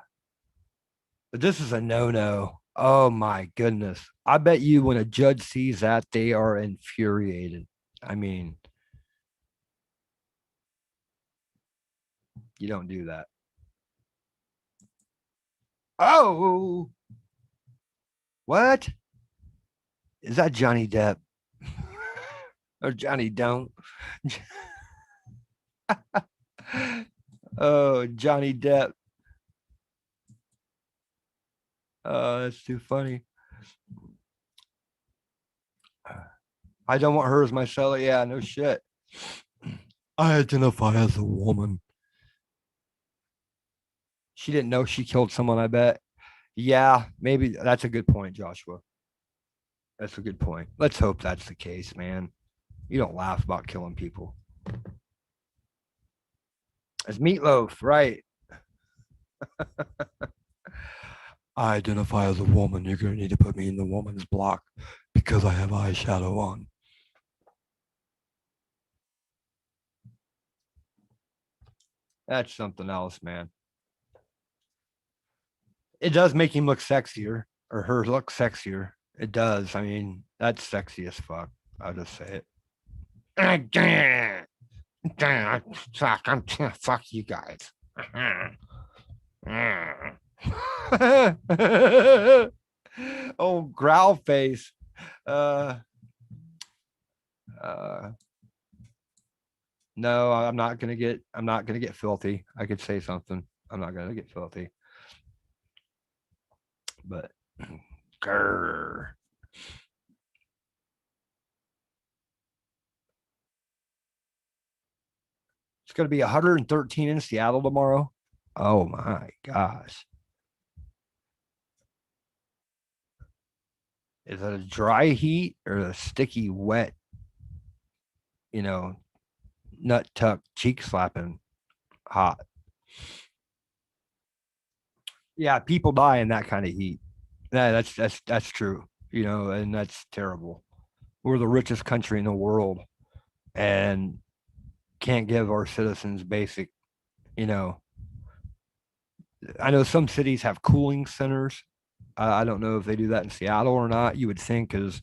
this is a no-no. Oh my goodness. I bet you when a judge sees that, they are infuriated. I mean, you don't do that. Oh, what? Is that Johnny Depp? Or Johnny Don't? Oh, Johnny Depp. Oh, that's too funny. I don't want her as my seller. Yeah, no shit. I identify as a woman. She didn't know she killed someone, I bet. Yeah, maybe that's a good point, Joshua. That's a good point. Let's hope that's the case, man. You don't laugh about killing people. It's Meatloaf, right? I identify as a woman. You're going to need to put me in the woman's block because I have eyeshadow on. That's something else, man. It does make him look sexier, or her look sexier. It does. I mean, that's sexy as fuck. I'll just say it. Fuck you guys. Oh, growl face. Uh, uh, no, I'm not gonna get filthy. I could say something. I'm not gonna get filthy. But grr. It's gonna be 113 in Seattle tomorrow. Oh my gosh. Is it a dry heat or a sticky wet, you know, nut tuck cheek slapping hot? Yeah, people die in that kind of heat. Yeah, that's true. You know, and that's terrible. We're the richest country in the world and can't give our citizens basic, you know. I know some cities have cooling centers. I don't know if they do that in Seattle or not. You would think as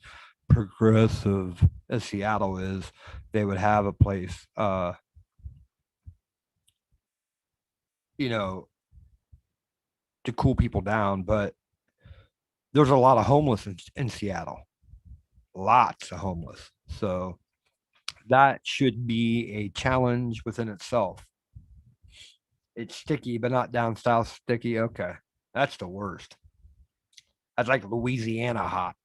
progressive as Seattle is, they would have a place you know, to cool people down, but there's a lot of homeless in Seattle. Lots of homeless. So that should be a challenge within itself. It's sticky, but not down south sticky. Okay. That's the worst. That's like Louisiana hot.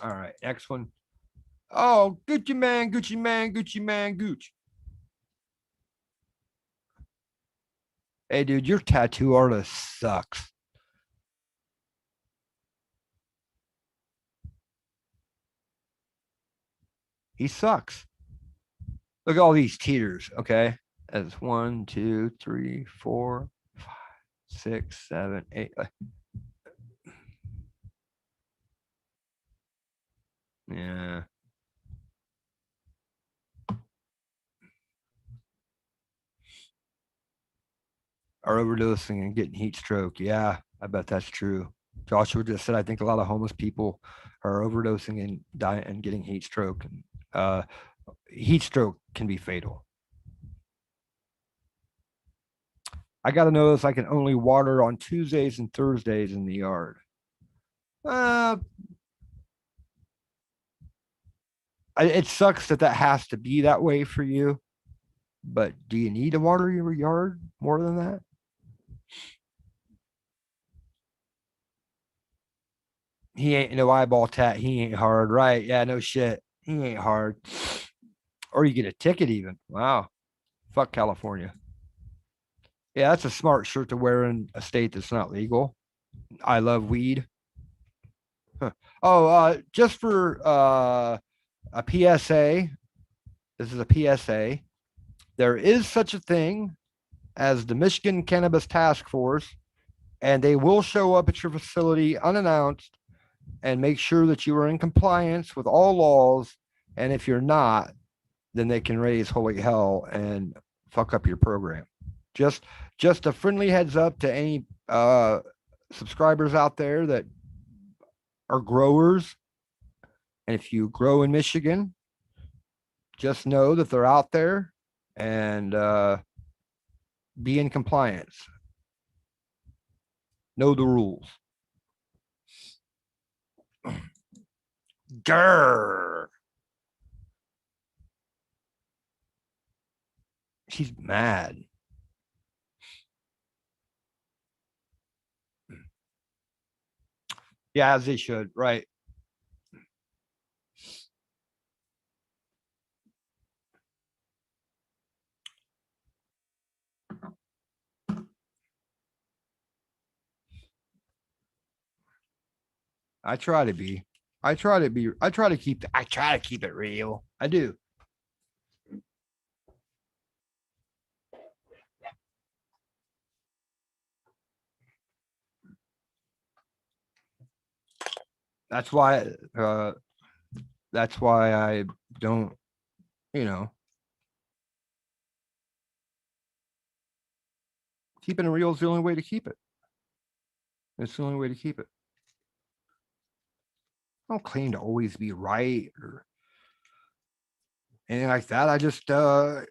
All right. Next one. Oh, Gucci man, Gucci man, Gucci man, Gucci. Hey, dude, your tattoo artist sucks. He sucks. Look at all these teeters. Okay. That's 1, 2, 3, 4, 5, 6, 7, 8. Yeah. Are overdosing and getting heat stroke. Yeah, I bet that's true. Joshua just said I think a lot of homeless people are overdosing and dying and getting heat stroke. And heat stroke can be fatal. I got to notice I can only water on Tuesdays and Thursdays in the yard. Uh, it sucks that that has to be that way for you, but do you need to water your yard more than that? He ain't no eyeball tat. He ain't hard, right? Yeah, no shit. He ain't hard. Or you get a ticket even. Wow. Fuck California. Yeah, that's a smart shirt to wear in a state that's not legal. I love weed. Huh. Oh, just for a PSA. This is a PSA. There is such a thing as the Michigan Cannabis Task Force, and they will show up at your facility unannounced and make sure that you are in compliance with all laws. And if you're not, then they can raise holy hell and fuck up your program. Just just a friendly heads up to any subscribers out there that are growers. And if you grow in Michigan, just know that they're out there and be in compliance. Know the rules. Grr. She's mad. Yeah, as they should, right? I try to be. I try to be. I try to keep it real. I do. That's why. That's why I don't. You know, keeping it real is the only way to keep it. It's the only way to keep it. I don't claim to always be right or anything like that.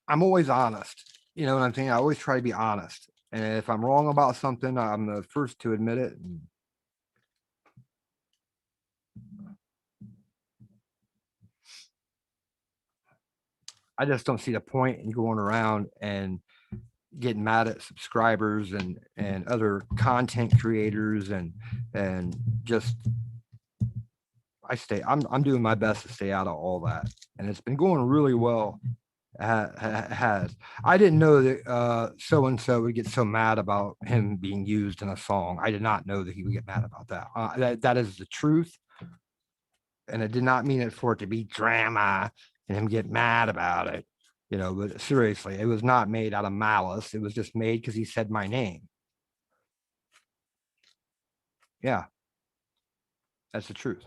I'm always honest. You know what I'm saying? I always try to be honest. And if I'm wrong about something, I'm the first to admit it. I just don't see the point in going around and getting mad at subscribers and other content creators and just I'm doing my best to stay out of all that. And it's been going really well. Has. I didn't know that so and so would get so mad about him being used in a song. I did not know that he would get mad about that. That is the truth, and it did not mean it for it to be drama and him get mad about it. You know, but seriously, it was not made out of malice. It was just made because he said my name. Yeah, that's the truth.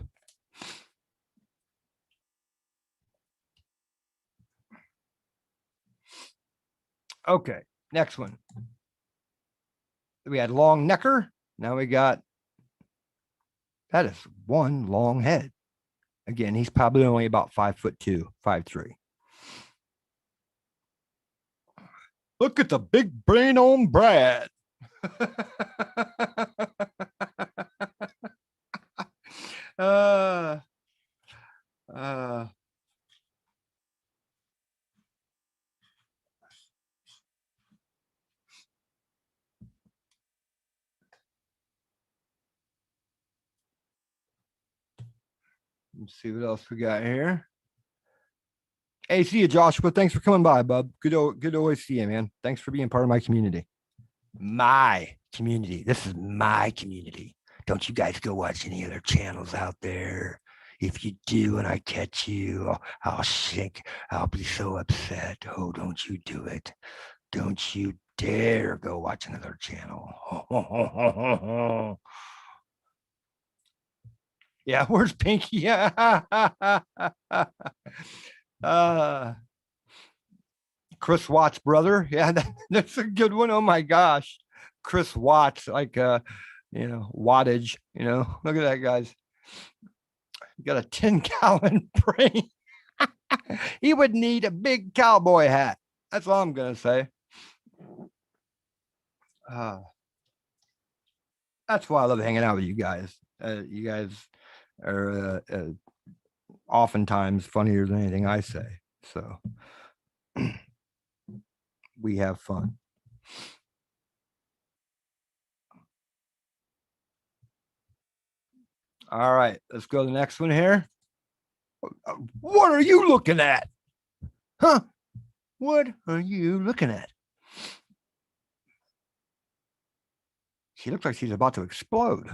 Okay, next one. We had long necker. Now we got that is one long head. Again, he's probably only about 5'2", 5'3". Look at the big brain on Brad. uh, uh, let's see what else we got here. Hey, see you, Joshua. Thanks for coming by, bub. Good to always see you, man. Thanks for being part of my community. My community. This is my community. Don't you guys go watch any other channels out there. If you do and I catch you, I'll shake. I'll be so upset. Oh, don't you do it. Don't you dare go watch another channel. Yeah, where's Pinky? Chris Watts' brother. Yeah, that's a good one. Oh my gosh. Chris Watts, like wattage, look at that, guys. You got a 10-gallon brain. He would need a big cowboy hat. That's all I'm gonna say. That's why I love hanging out with you guys. You guys are oftentimes funnier than anything I say. So we have fun. All right, let's go to the next one here. What are you looking at? Huh? What are you looking at? She looks like she's about to explode.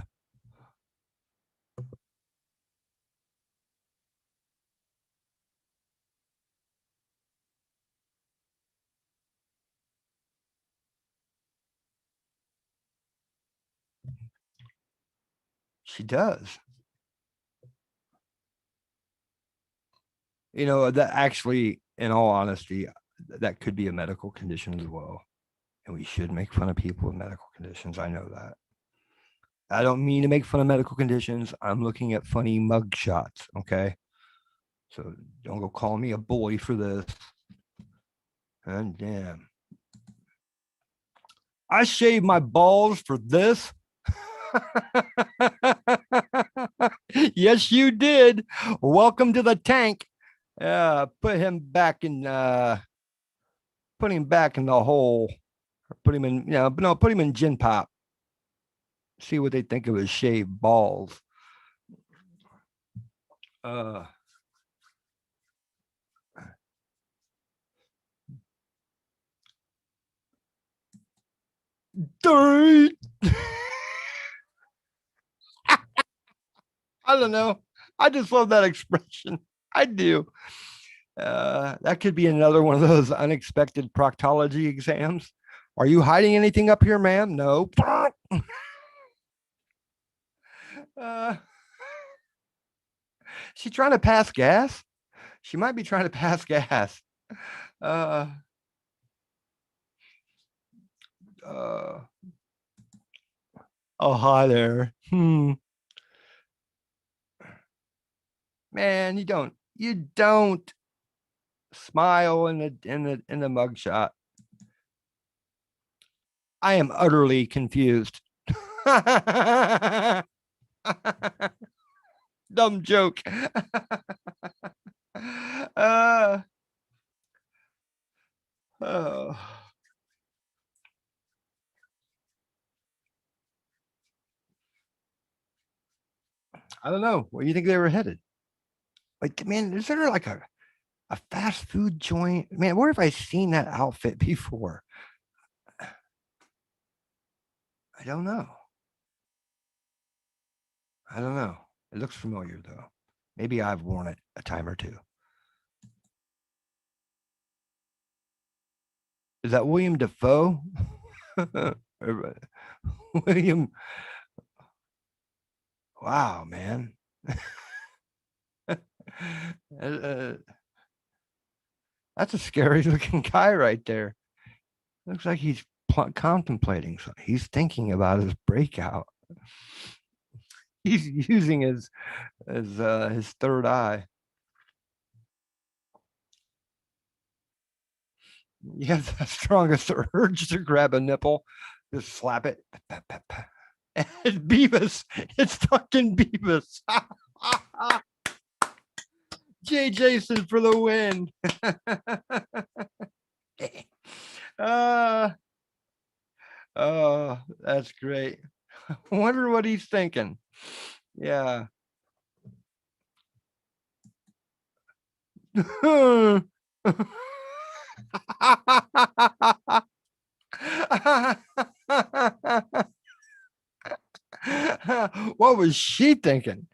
She does. That actually, in all honesty, that could be a medical condition as well. And we should make fun of people with medical conditions. I know that. I don't mean to make fun of medical conditions. I'm looking at funny mug shots. Okay. So don't go call me a bully for this. And damn. I shaved my balls for this. Yes, you did. Welcome to the tank. Put him back in the hole. Put him in, put him in gin pop. See what they think of his shaved balls. Dirt. I don't know. I just love that expression. I do. That could be another one of those unexpected proctology exams. Are you hiding anything up here, ma'am? No. She trying to pass gas? She might be trying to pass gas. Oh, hi there. Man, you don't smile in the mugshot. I am utterly confused. Dumb joke. Oh. I don't know. Where do you think they were headed? Like, man, is there like a fast food joint? Man, where have I seen that outfit before? I don't know. I don't know. It looks familiar though. Maybe I've worn it a time or two. Is that William Defoe? William. Wow, man. uh, that's a scary looking guy right there. Looks like he's contemplating something. He's thinking about his breakout. He's using his third eye. He has the strongest urge to grab a nipple, just slap it. It's Beavis. It's fucking Beavis. Jay Jason for the win. Oh, that's great. I wonder what he's thinking. Yeah. What was she thinking?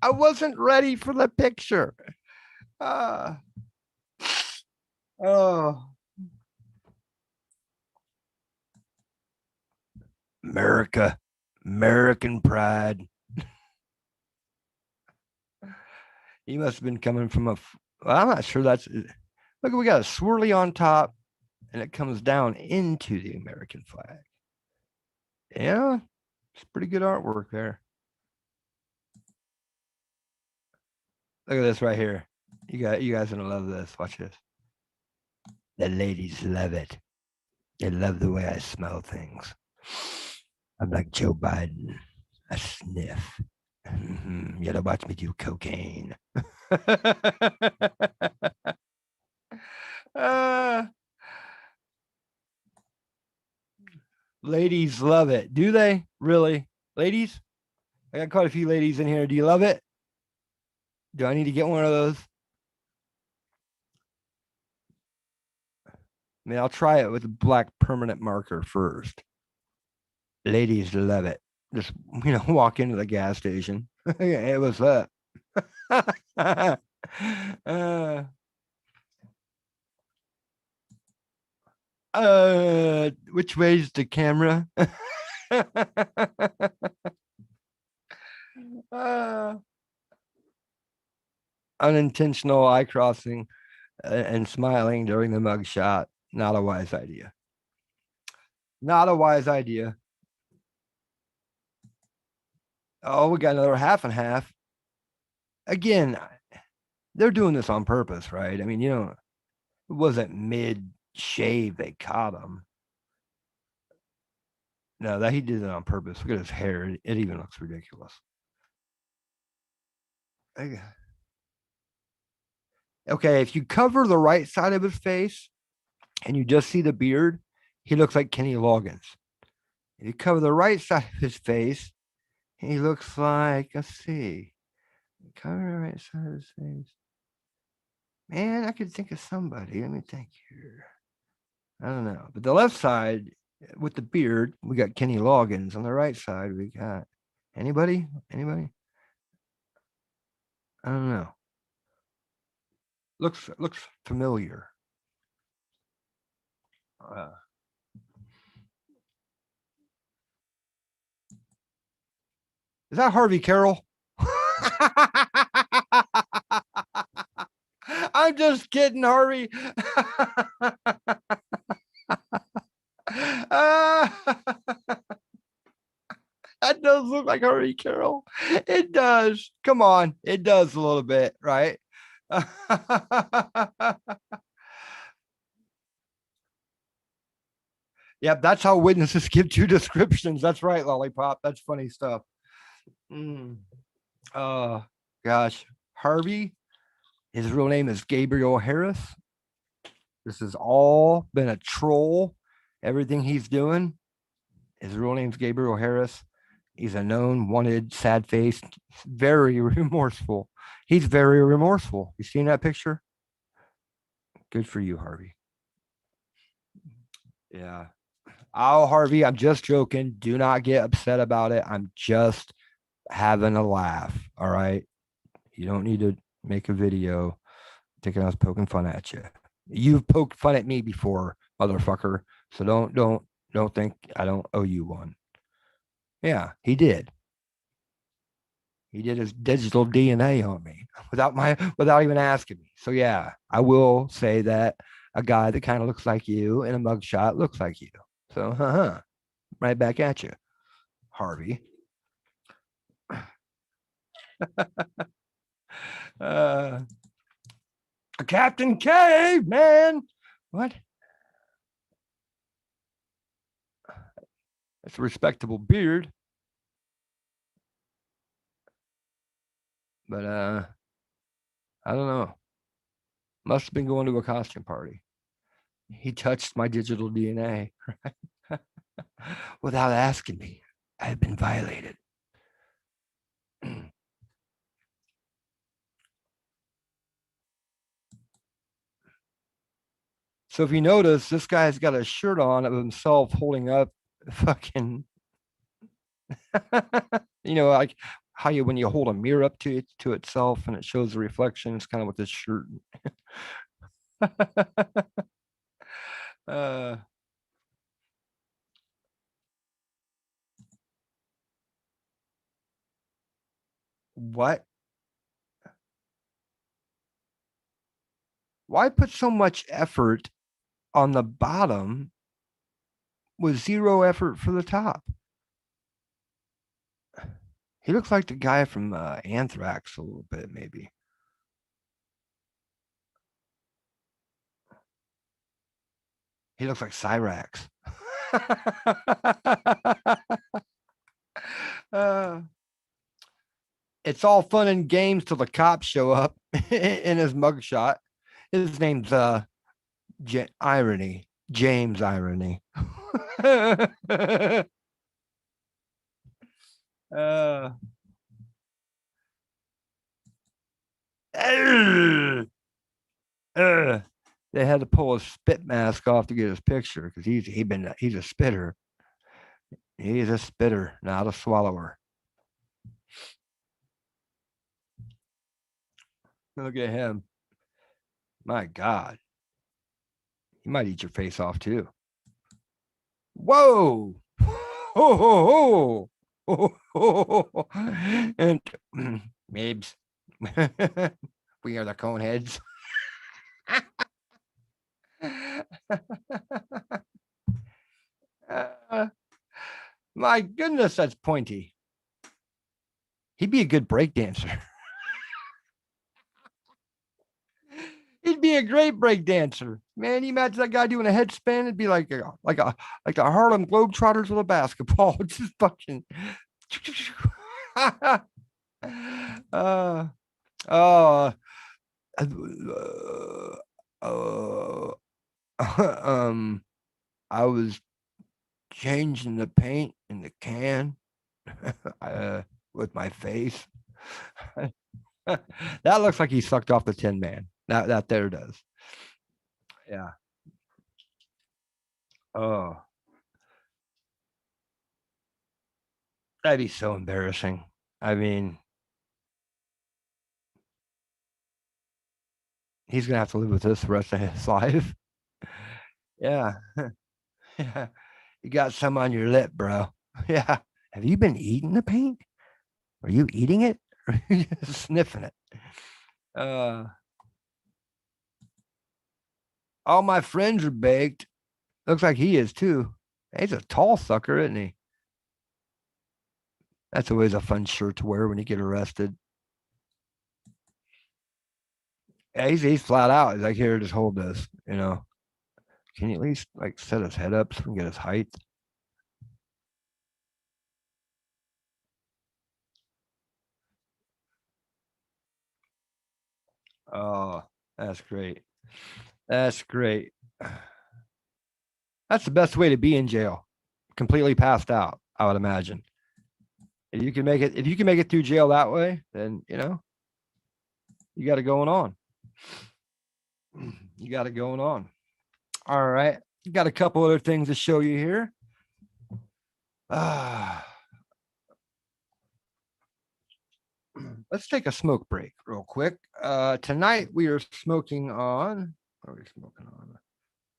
I wasn't ready for the picture. Oh. America, American pride. He must have been coming from well, I'm not sure that's. Look, we got a swirly on top, and it comes down into the American flag. Yeah, it's pretty good artwork there. Look at this right here. You guys are gonna love this. Watch this. The ladies love it. They love the way I smell things. I'm like Joe Biden. I sniff. You gotta watch me do cocaine. Ladies love it. Do they? Really? Ladies? I got quite a few ladies in here. Do you love it? Do I need to get one of those? I mean, I'll try it with a black permanent marker first. Ladies love it. Just, walk into the gas station. Hey, what's up? Which way's the camera? Unintentional eye crossing and smiling during the mugshot. Not a wise idea. Not a wise idea. Oh, we got another half and half. Again, they're doing this on purpose, right? I mean, it wasn't mid shave they caught him. No, that he did it on purpose. Look at his hair. It even looks ridiculous. Okay, if you cover the right side of his face and you just see the beard, he looks like Kenny Loggins. If you cover the right side of his face, he looks like, let's see, cover the right side of his face. Man, I could think of somebody. Let me think here. I don't know. But the left side with the beard, we got Kenny Loggins. On the right side, we got anybody? Anybody? I don't know. Looks familiar. Is that Harvey Carroll? I'm just kidding, Harvey. That does look like Harvey Carroll. It does. Come on. It does a little bit, right? Yep, that's how witnesses give two descriptions. That's right, Lollipop. That's funny stuff. Mm. Gosh, Harvey. His real name is Gabriel Harris. This has all been a troll. Everything he's doing. His real name's Gabriel Harris. He's a known, wanted, sad faced, very remorseful. He's very remorseful. You seen that picture? Good for you, Harvey. Yeah. Oh, Harvey, I'm just joking. Do not get upset about it. I'm just having a laugh. All right. You don't need to make a video thinking I was poking fun at you. You've poked fun at me before, motherfucker. So don't think I don't owe you one. Yeah, he did. He did his digital DNA on me without even asking me. So yeah, I will say that a guy that kind of looks like you in a mugshot looks like you. So right back at you, Harvey. Captain K, man. What? That's a respectable beard. But I don't know. Must have been going to a costume party. He touched my digital DNA without asking me. I had been violated. So if you notice, this guy's got a shirt on of himself holding up fucking, like how when you hold a mirror up to itself and it shows the reflection. It's kind of with this shirt. What? Why put so much effort on the bottom with zero effort for the top? He looks like the guy from Anthrax a little bit, maybe. He looks like Cyrax. It's all fun and games till the cops show up in his mugshot. His name's Irony, James Irony. They had to pull his spit mask off to get his picture because he's a spitter. He's a spitter, not a swallower. Look at him. My God. He might eat your face off too. Whoa. Oh, and Mabes. We are the Coneheads. My goodness, that's pointy. He'd be a good break dancer. He'd be a great break dancer. Man, you imagine that guy doing a headspin? It'd be like the Harlem Globetrotters with a basketball. Just fucking. I was changing the paint in the can with my face. That looks like he sucked off the Tin Man. That there does. Yeah. Oh. That'd be so embarrassing. I mean, he's gonna have to live with this the rest of his life. Yeah. Yeah. You got some on your lip, bro. Yeah. Have you been eating the paint? Are you eating it? Or are you just sniffing it? All my friends are baked. Looks like he is too. He's a tall sucker, isn't he? That's always a fun shirt to wear when you get arrested. Yeah, he's flat out. He's like, here, just hold this, Can you at least like set his head up so we can get his height? Oh, that's great. That's great. That's the best way to be in jail. Completely passed out, I would imagine. If you can make it through jail that way, then you know you got it going on. You got it going on. All right. Got a couple other things to show you here. Let's take a smoke break real quick. Tonight we are smoking on, what are we smoking on?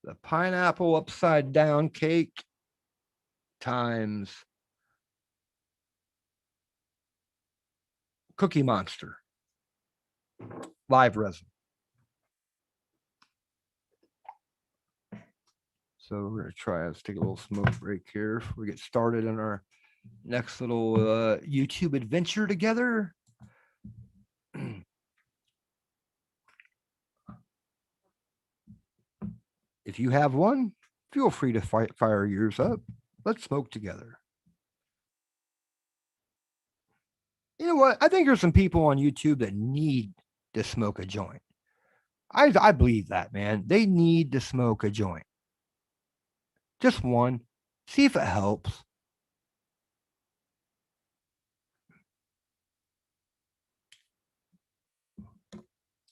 The pineapple upside down cake times Cookie Monster live resin. So we're gonna try. Let's take a little smoke break here before we get started on our next little YouTube adventure together. If you have one, feel free to fire yours up. Let's smoke together. You know what? I think there's some people on YouTube that need to smoke a joint. I believe that, man. They need to smoke a joint. Just one. See if it helps.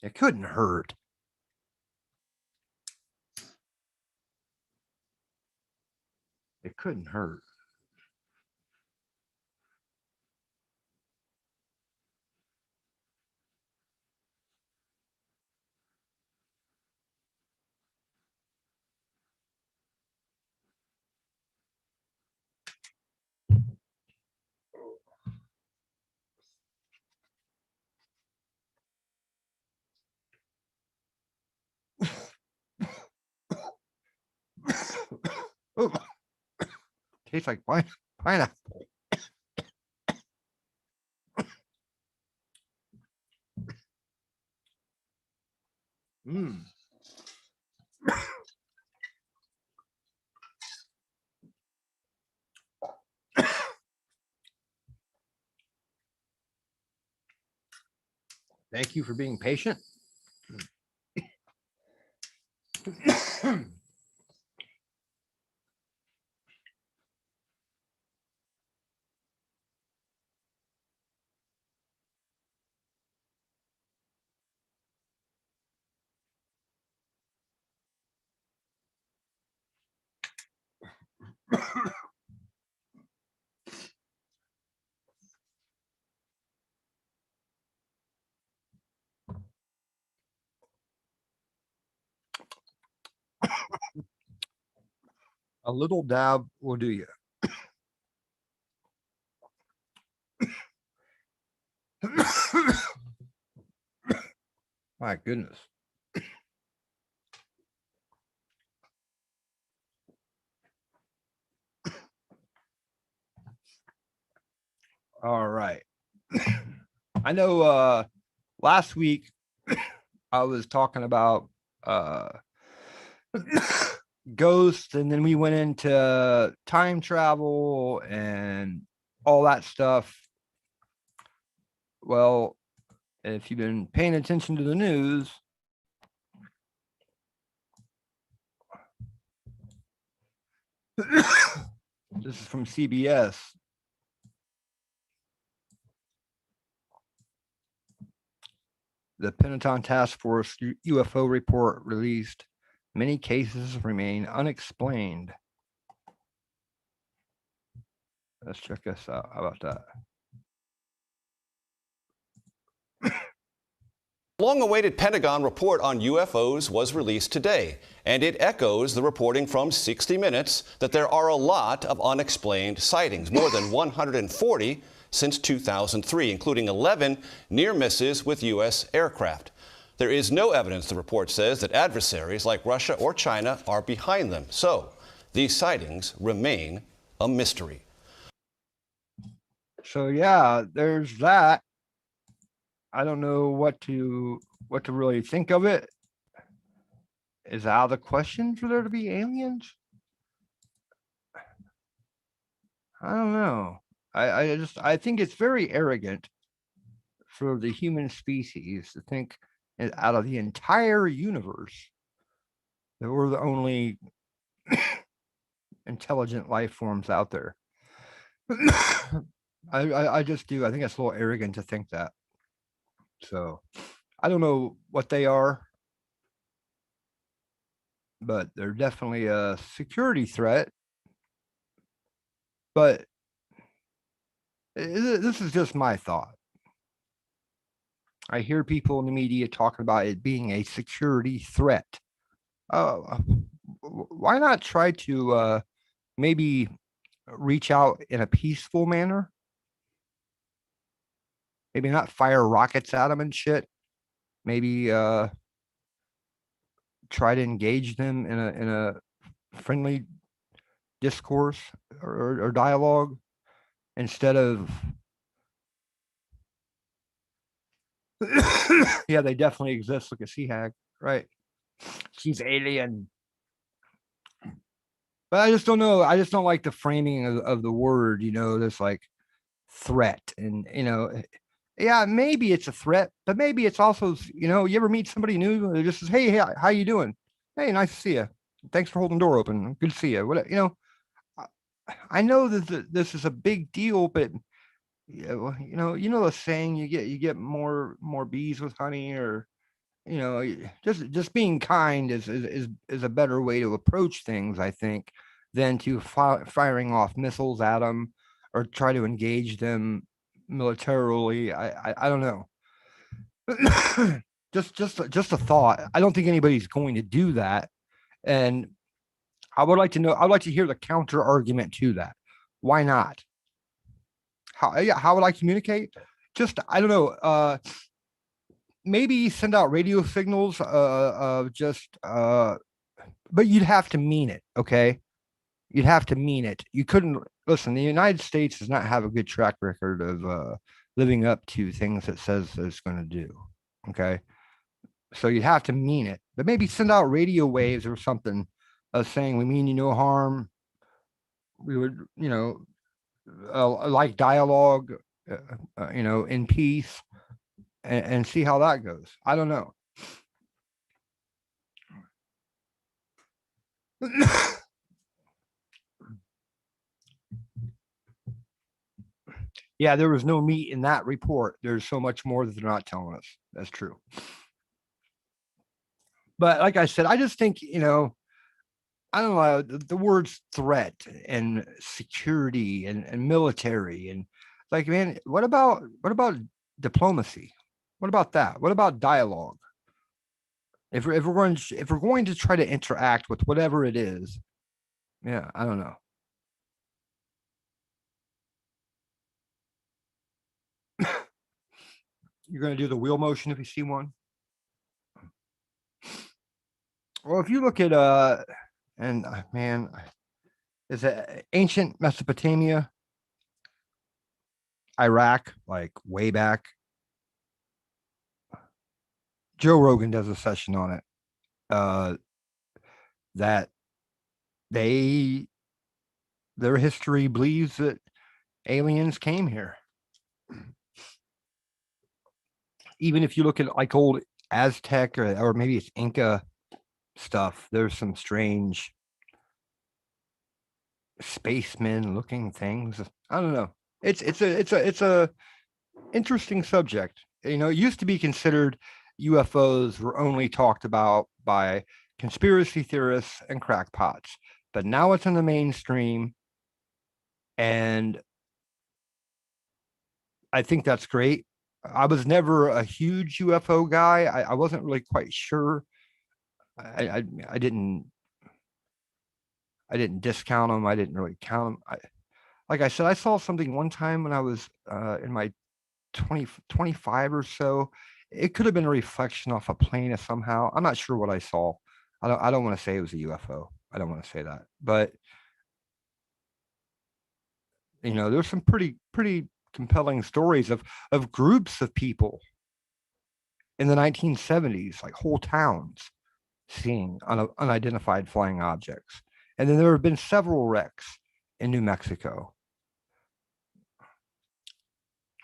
It couldn't hurt. It couldn't hurt. Oh, tastes like pineapple. Mm. Thank you for being patient. A little dab will do you. My goodness. All right. I know last week I was talking about ghosts, and then we went into time travel and all that stuff. Well, if you've been paying attention to the news, this is from CBS. The Pentagon Task Force UFO report released. Many cases remain unexplained. Let's check this out. How about that? Long-awaited Pentagon report on UFOs was released today, and it echoes the reporting from 60 Minutes that there are a lot of unexplained sightings, more than 140 since 2003, including 11 near misses with U.S. aircraft. There is no evidence, the report says, that adversaries like Russia or China are behind them. So these sightings remain a mystery. So yeah, there's that. I don't know what to really think of it. is out of the question for there to be aliens? I don't know. I think it's very arrogant for the human species to think out of the entire universe that we're the only intelligent life forms out there. I just do. I think it's a little arrogant to think that. So I don't know what they are, but they're definitely a security threat. But this is just my thought. I hear people in the media talking about it being a security threat. Why not try to maybe reach out in a peaceful manner? Maybe not fire rockets at them and shit. Maybe try to engage them in a friendly discourse or dialogue instead of yeah, they definitely exist. Look at Sea Hag, right? She's alien. But I just don't know. I just don't like the framing of the word, this like threat. And, yeah, maybe it's a threat, but maybe it's also, you ever meet somebody new and just says, hey, how you doing? Hey, nice to see you. Thanks for holding the door open. Good to see you. What, I know that this is a big deal, but yeah, well, the saying, you get more bees with honey, or just being kind is a better way to approach things, I think, than to firing off missiles at them or try to engage them militarily. I don't know. just a thought. I don't think anybody's going to do that, and I would like to know. I'd like to hear the counter argument to that. Why not? How would I communicate? Just, I don't know. Maybe send out radio signals. But you'd have to mean it. Okay, you'd have to mean it. You couldn't listen. The United States does not have a good track record of living up to things it says it's going to do. Okay, so you'd have to mean it. But maybe send out radio waves or something, saying we mean you no harm. We would, like dialogue, in peace, and see how that goes. I don't know. Yeah, there was no meat in that report. There's so much more that they're not telling us. That's true. But like I said, I just think, I don't know, the words threat and security and military, and like, man, what about diplomacy? What about that? What about dialogue? If we're going to try to interact with whatever it is, yeah, I don't know. You're going to do the wheel motion if you see one. Well, if you look at man, is it ancient Mesopotamia, Iraq, like way back? Joe Rogan does a session on it. That their history believes that aliens came here. Even if you look at like old Aztec or maybe it's Inca stuff, there's some strange spacemen looking things. I don't know. It's a interesting subject. It used to be considered UFOs were only talked about by conspiracy theorists and crackpots, but now it's in the mainstream, and I think that's great. I was never a huge UFO guy. I wasn't really quite sure. I didn't discount them. I didn't really count them. Like I said, I saw something one time when I was in my 25 or so. It could have been a reflection off a plane somehow. I'm not sure what I saw. I don't want to say it was a UFO. I don't want to say that. But there's some pretty compelling stories of groups of people in the 1970s, like whole towns seeing unidentified flying objects. And then there have been several wrecks in New Mexico.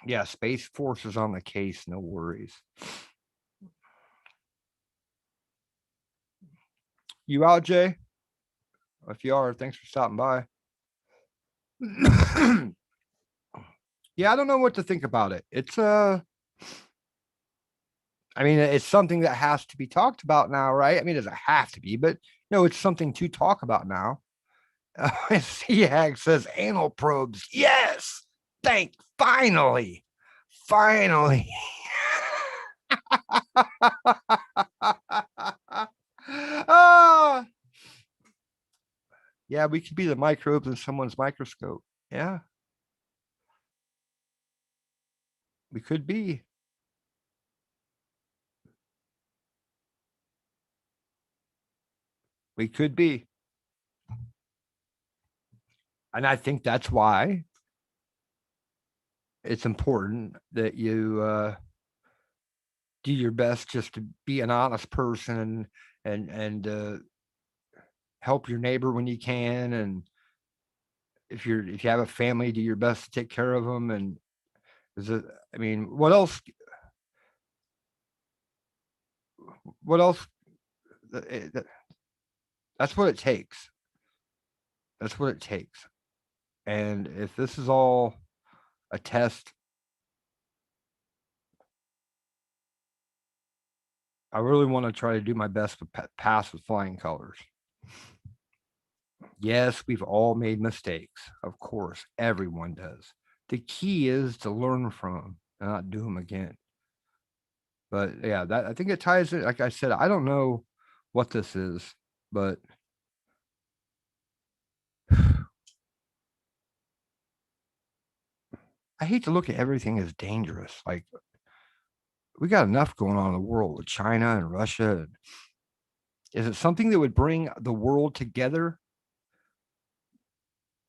Yeah, Space Force is on the case, no worries. You out, Jay? If you are, thanks for stopping by. Yeah, I don't know what to think about it. It's I mean, it's something that has to be talked about now, right? I mean, it doesn't have to be, but no, it's something to talk about now. Seahag says anal probes. Yes, finally, finally. Ah, yeah, we could be the microbes in someone's microscope. Yeah, we could be. We could be. And I think that's why it's important that you do your best just to be an honest person and help your neighbor when you can. And if you have a family, do your best to take care of them. And I mean, what else? What else? That's what it takes. That's what it takes. And if this is all a test, I really want to try to do my best to pass with flying colors. Yes, we've all made mistakes. Of course, everyone does. The key is to learn from them and not do them again. But yeah, that I think it ties it. Like I said, I don't know what this is, but I hate to look at everything as dangerous. Like we got enough going on in the world with China and Russia. Is it something that would bring the world together?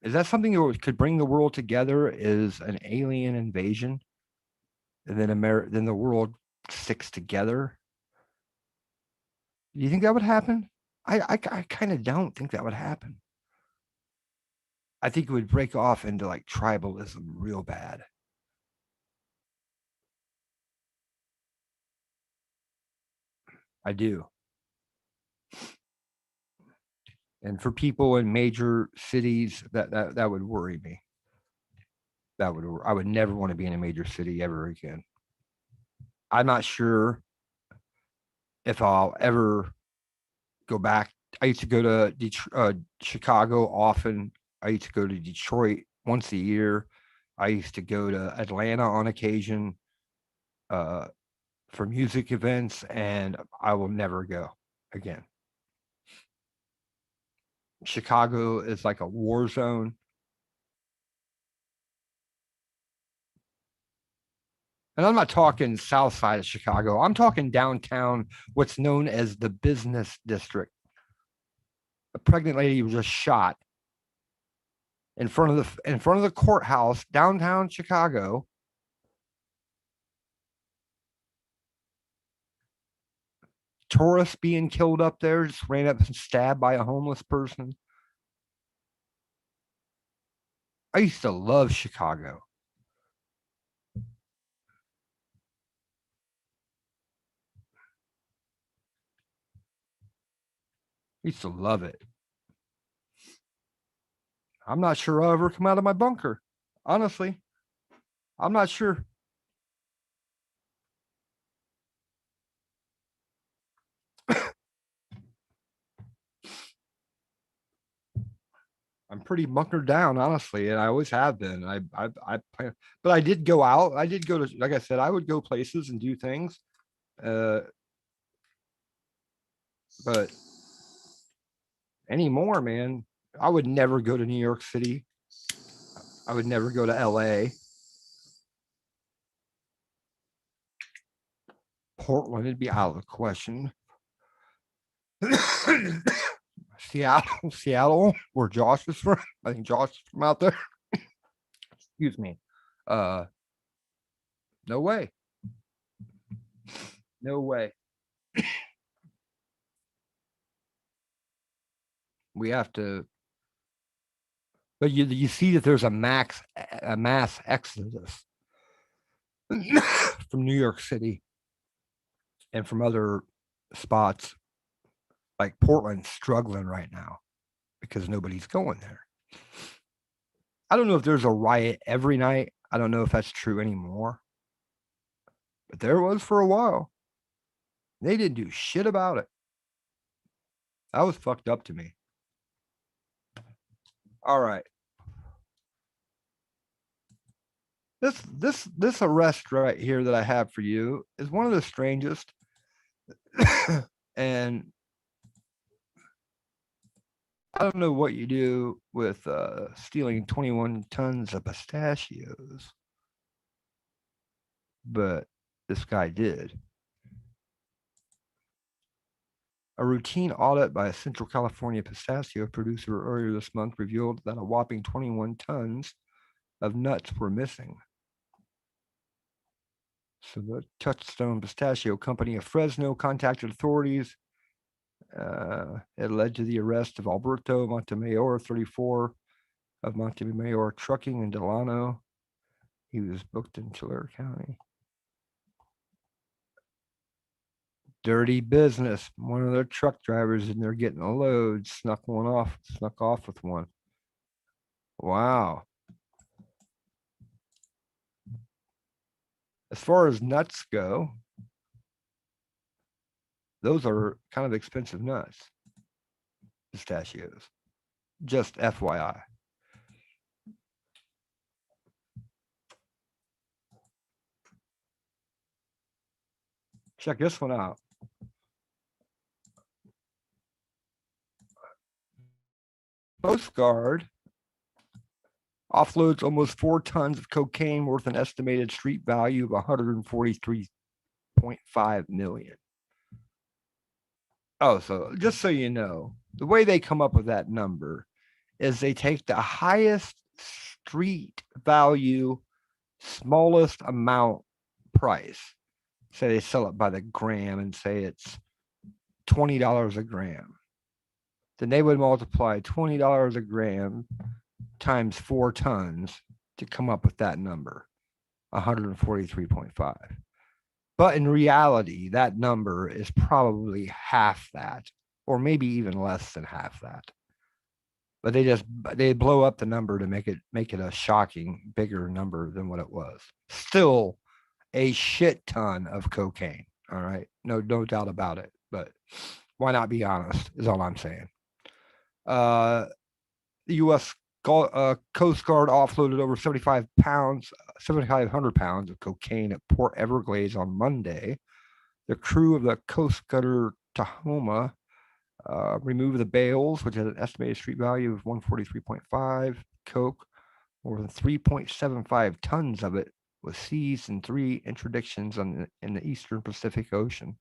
Is that something that could bring the world together? Is an alien invasion, and then the world sticks together? Do you think that would happen? I kind of don't think that would happen. I think it would break off into like tribalism real bad. I do. And for people in major cities, that would worry me. I would never want to be in a major city ever again. I'm not sure if I'll ever go back. I used to go to Chicago often. I used to go to Detroit once a year. I used to go to Atlanta on occasion for music events, and I will never go again. Chicago is like a war zone. And I'm not talking south side of Chicago. I'm talking downtown, what's known as the business district. A pregnant lady was just shot in front of the courthouse downtown Chicago. Tourists being killed up there, just ran up and stabbed by a homeless person. I used to love Chicago. I used to love it. I'm not sure I'll ever come out of my bunker. Honestly, I'm not sure. I'm pretty bunkered down, honestly, and I always have been. But I did go out. I did go to, like I said, I would go places and do things. But anymore, man, I would never go to New York City. I would never go to LA. Portland would be out of the question. Seattle, where Josh is from. I think Josh is from out there. Excuse me. No way. No way. We have to, but you see that there's a mass exodus from New York City and from other spots like Portland struggling right now because nobody's going there. I don't know if there's a riot every night. I don't know if that's true anymore. But there was for a while. They didn't do shit about it. That was fucked up to me. All right. This arrest right here that I have for you is one of the strangest. And I don't know what you do with stealing 21 tons of pistachios, but this guy did. A routine audit by a Central California pistachio producer earlier this month revealed that a whopping 21 tons of nuts were missing. So the Touchstone Pistachio Company of Fresno contacted authorities. It led to the arrest of Alberto Montemayor, 34, of Montemayor Trucking in Delano. He was booked in Tulare County. Dirty business. One of their truck drivers in there getting a load, snuck off with one. Wow. As far as nuts go, those are kind of expensive nuts. Pistachios. Just FYI. Check this one out. Coast Guard offloads almost 4 tons of cocaine worth an estimated street value of 143.5 million. Oh, so just so you know, the way they come up with that number is they take the highest street value, smallest amount price. Say they sell it by the gram and say it's $20 a gram. Then they would multiply $20 a gram times 4 tons to come up with that number, 143.5. But in reality, that number is probably half that, or maybe even less than half that. But they blow up the number to make it a shocking bigger number than what it was. Still a shit ton of cocaine. All right. No doubt about it. But why not be honest is all I'm saying. The U.S. Coast Guard offloaded over 7,500 pounds of cocaine at Port Everglades on Monday. The crew of the Coast Guard Tahoma removed the bales, which had an estimated street value of 143.5 coke. More than 3.75 tons of it was seized in 3 interdictions in the Eastern Pacific Ocean.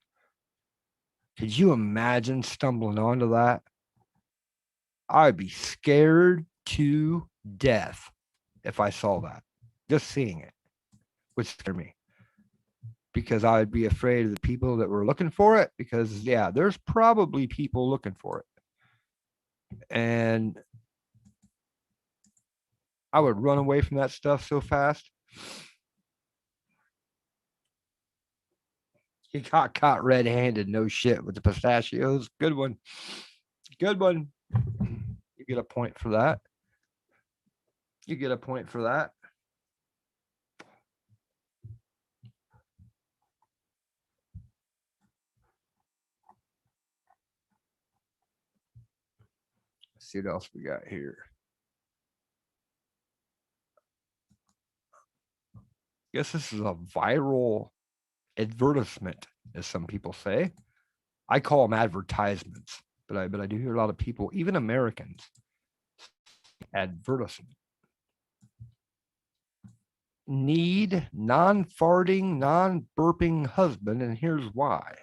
Could you imagine stumbling onto that? I'd be scared to death if I saw that. Just seeing it would scare me, because I would be afraid of the people that were looking for it, because yeah, there's probably people looking for it. And I would run away from that stuff so fast. He got caught red-handed, no shit, with the pistachios. Good one. Good one. You get a point for that. You get a point for that. Let's see what else we got here. Guess this is a viral advertisement, as some people say. I call them advertisements, but I do hear a lot of people, even Americans, advertisement. Need non-farting, non-burping husband, and here's why.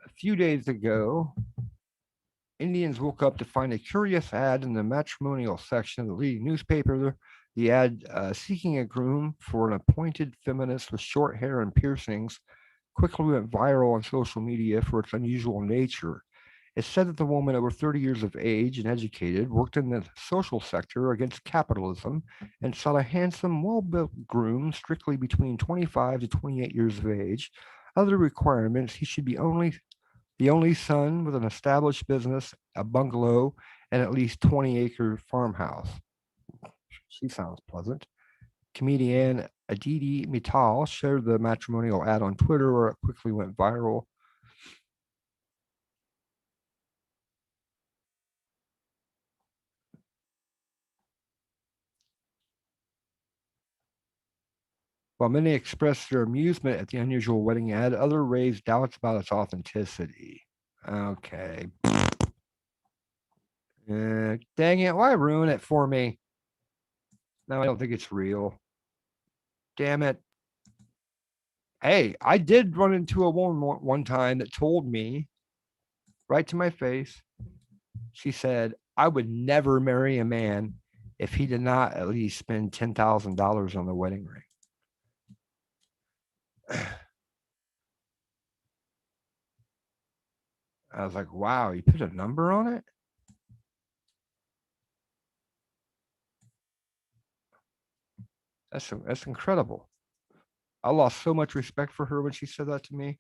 A few days ago, Indians woke up to find a curious ad in the matrimonial section of the leading newspaper The ad seeking a groom for an appointed feminist with short hair and piercings quickly went viral on social media for its unusual nature. It said that the woman, over 30 years of age and educated, worked in the social sector against capitalism and sought a handsome, well built groom strictly between 25 to 28 years of age. Other requirements: he should be the only son with an established business, a bungalow, and at least 20-acre farmhouse. She sounds pleasant. Comedian Aditi Mittal shared the matrimonial ad on Twitter, where it quickly went viral. While many expressed their amusement at the unusual wedding ad, others raised doubts about its authenticity. Okay. Dang it, why ruin it for me? No, I don't think it's real. Damn it. Hey, I did run into a woman one time that told me right to my face, she said, I would never marry a man if he did not at least spend $10,000 on the wedding ring. I was like, wow, you put a number on it? That's incredible. I lost so much respect for her when she said that to me.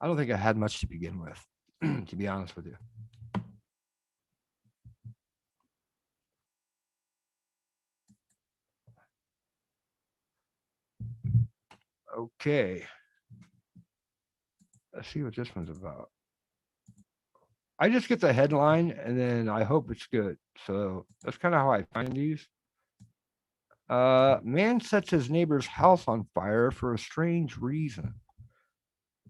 I don't think I had much to begin with, to be honest with you. Okay. Let's see what this one's about. I just get the headline and then I hope it's good. So that's kind of how I find these. Man sets his neighbor's house on fire for a strange reason.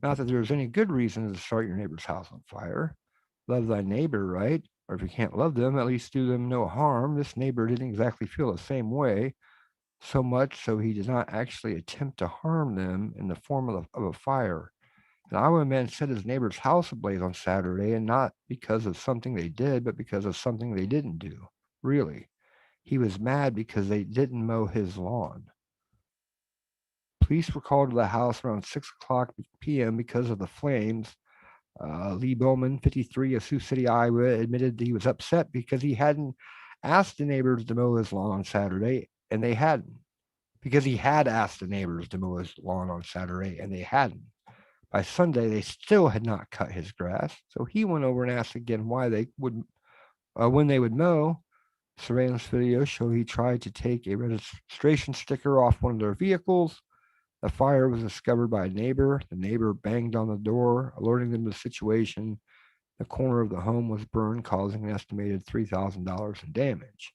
Not that there's any good reason to start your neighbor's house on fire. Love thy neighbor, right? Or if you can't love them, at least do them no harm. This neighbor didn't exactly feel the same way, so much so he did not actually attempt to harm them in the form of a fire. An Iowa man set his neighbor's house ablaze on Saturday, and not because of something they did, but because of something they didn't do. Really. He was mad because they didn't mow his lawn. Police were called to the house around 6 o'clock p.m. because of the flames. Lee Bowman, 53, of Sioux City, Iowa, admitted that he was upset because he hadn't asked the neighbors to mow his lawn on Saturday, and they hadn't. Because he had asked the neighbors to mow his lawn on Saturday, and they hadn't. By Sunday, they still had not cut his grass, so he went over and asked again why they would, when they would mow. Surveillance video show he tried to take a registration sticker off one of their vehicles. The fire was discovered by a neighbor. The neighbor banged on the door, alerting them to the situation. The corner of the home was burned, causing an estimated $3,000 in damage.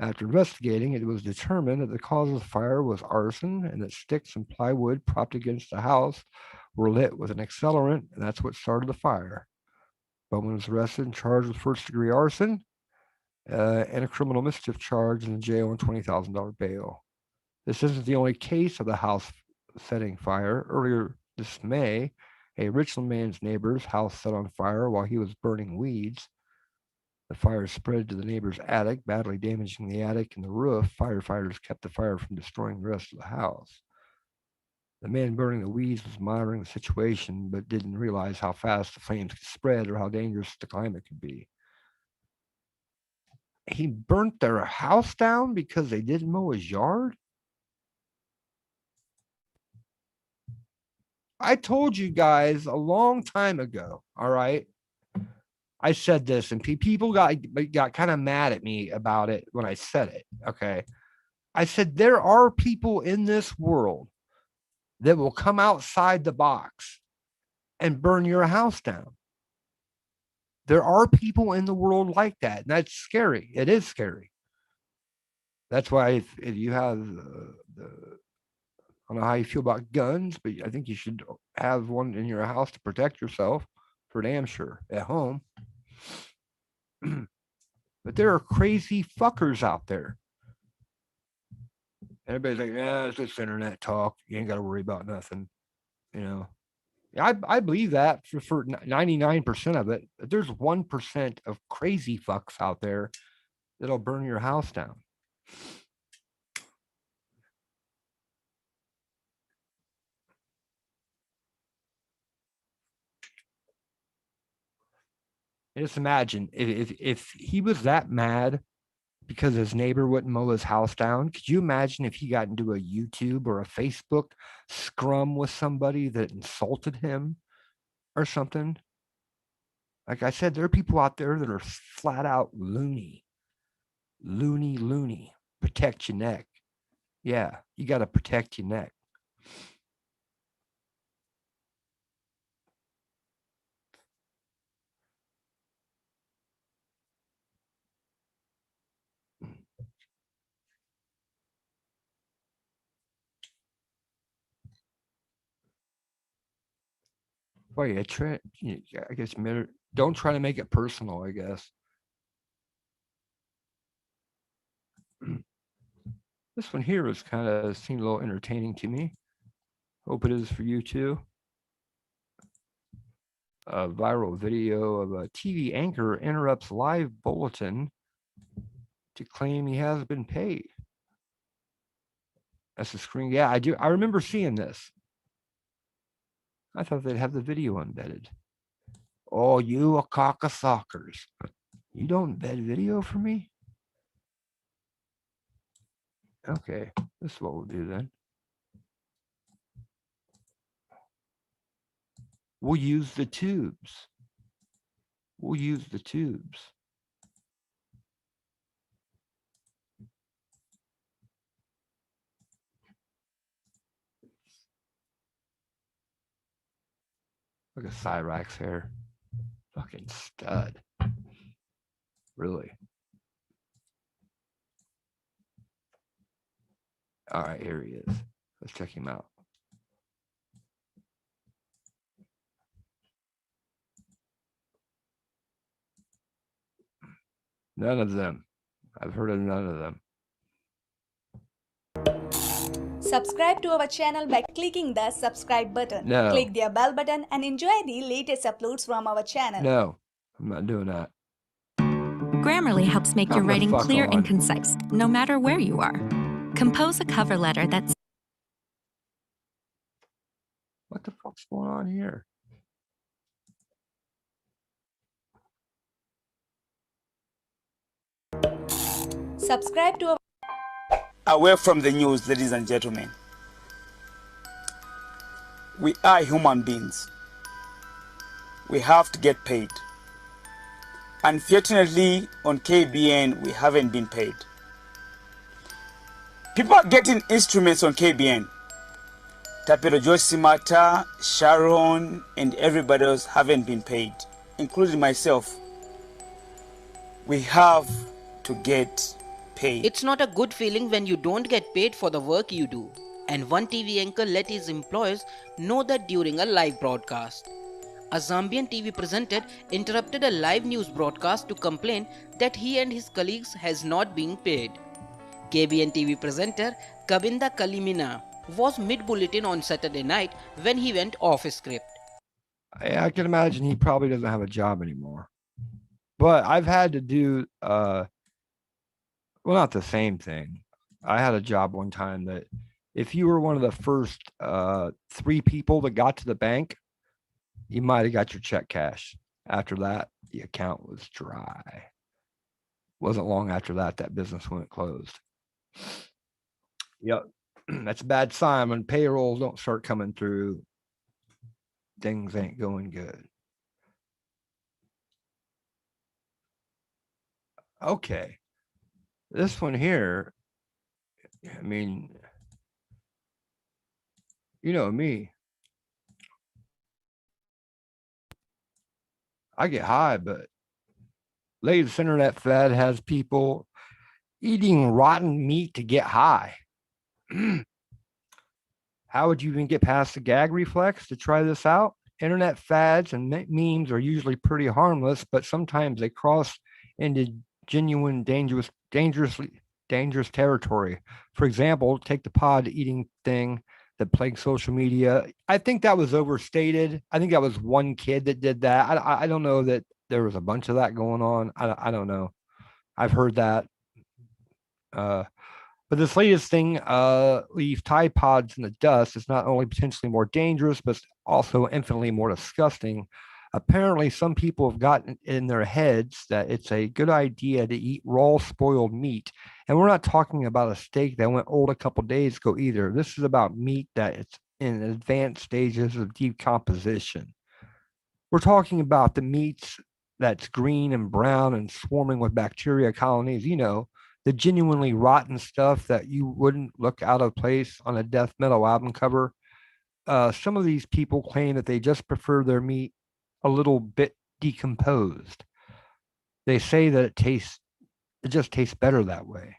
After investigating, it was determined that the cause of the fire was arson and that sticks and plywood propped against the house were lit with an accelerant, and that's what started the fire. Bowman was arrested and charged with first-degree arson and a criminal mischief charge in the jail on $20,000 bail. This isn't the only case of the house setting fire. Earlier this May, a Richland man's neighbor's house set on fire while he was burning weeds. The fire spread to the neighbor's attic, badly damaging the attic and the roof. Firefighters kept the fire from destroying the rest of the house. The man burning the weeds was monitoring the situation, but didn't realize how fast the flames could spread or how dangerous the climate could be. He burnt their house down because they didn't mow his yard? I told you guys a long time ago, all right? I said this, and people got kind of mad at me about it when I said it, okay? I said, there are people in this world that will come outside the box and burn your house down. There are people in the world like that, and that's scary. It is scary. That's why if you have I don't know how you feel about guns, but I think you should have one in your house to protect yourself, for damn sure, at home. But there are crazy fuckers out there. Everybody's like, yeah, it's just internet talk. You ain't got to worry about nothing. You know, I believe that for 99% of it. But there's 1% of crazy fucks out there It'll burn your house down. Just imagine if he was that mad because his neighbor wouldn't mow his house down. Could you imagine if he got into a YouTube or a Facebook scrum with somebody that insulted him or something? Like I said, there are people out there that are flat out loony. Loony. Protect your neck. Yeah, you got to protect your neck. Boy, I guess don't try to make it personal, I guess. This one here was kind of seemed a little entertaining to me. Hope it is for you too. A viral video of a TV anchor interrupts live bulletin to claim he has been paid. That's the screen. Yeah, I do. I remember seeing this. I thought they'd have the video embedded. Oh, you a cock of sockers. You don't embed video for me? Okay, this is what we'll do then. We'll use the tubes. We'll use the tubes. Look at Cyrax hair. Fucking stud. Really. All right, here he is. Let's check him out. None of them. I've heard of none of them. Subscribe to our channel by clicking the subscribe button. No. Click the bell button and enjoy the latest uploads from our channel. No, I'm not doing that. Grammarly helps make your Come the writing fuck clear on. and concise, no matter where you are. Compose a cover letter that's What the fuck's going on here? Subscribe to our Away from the news, ladies and gentlemen. We are human beings. We have to get paid. Unfortunately, on KBN, we haven't been paid. People are getting instruments on KBN. Tapero Josimata, Sharon, and everybody else haven't been paid, including myself. We have to get paid. It's not a good feeling when you don't get paid for the work you do. And one TV anchor let his employees know that during a live broadcast. A Zambian TV presenter interrupted a live news broadcast to complain that he and his colleagues has not been paid. KBN TV presenter Kabinda Kalimina was mid-bulletin on Saturday night when he went off script. I can imagine he probably doesn't have a job anymore. But I've had to do, well, not the same thing. I had a job one time that if you were one of the first 3 people that got to the bank, you might have got your check cashed. After that, the account was dry. Wasn't long after that, that business went closed. Yep. That's a bad sign when payrolls don't start coming through. Things ain't going good. Okay. This one here, I mean, you know me. I get high, but latest internet fad has people eating rotten meat to get high. How would you even get past the gag reflex to try this out? Internet fads and memes are usually pretty harmless, but sometimes they cross into genuine dangerous territory. For example, take the pod eating thing that plagues social media. I think that was overstated. I think that was one kid that did that. I don't know that there was a bunch of that going on. I don't know. I've heard that. But this latest thing leaves Tide Pods in the dust. Is not only potentially more dangerous, but also infinitely more disgusting. Apparently, some people have gotten in their heads that it's a good idea to eat raw spoiled meat. And we're not talking about a steak that went old a couple days ago either. This is about meat that it's in advanced stages of decomposition. We're talking about the meats that's green and brown and swarming with bacteria colonies, the genuinely rotten stuff that you wouldn't look out of place on a death metal album cover. Some of these people claim that they just prefer their meat a little bit decomposed. They say that it just tastes better that way.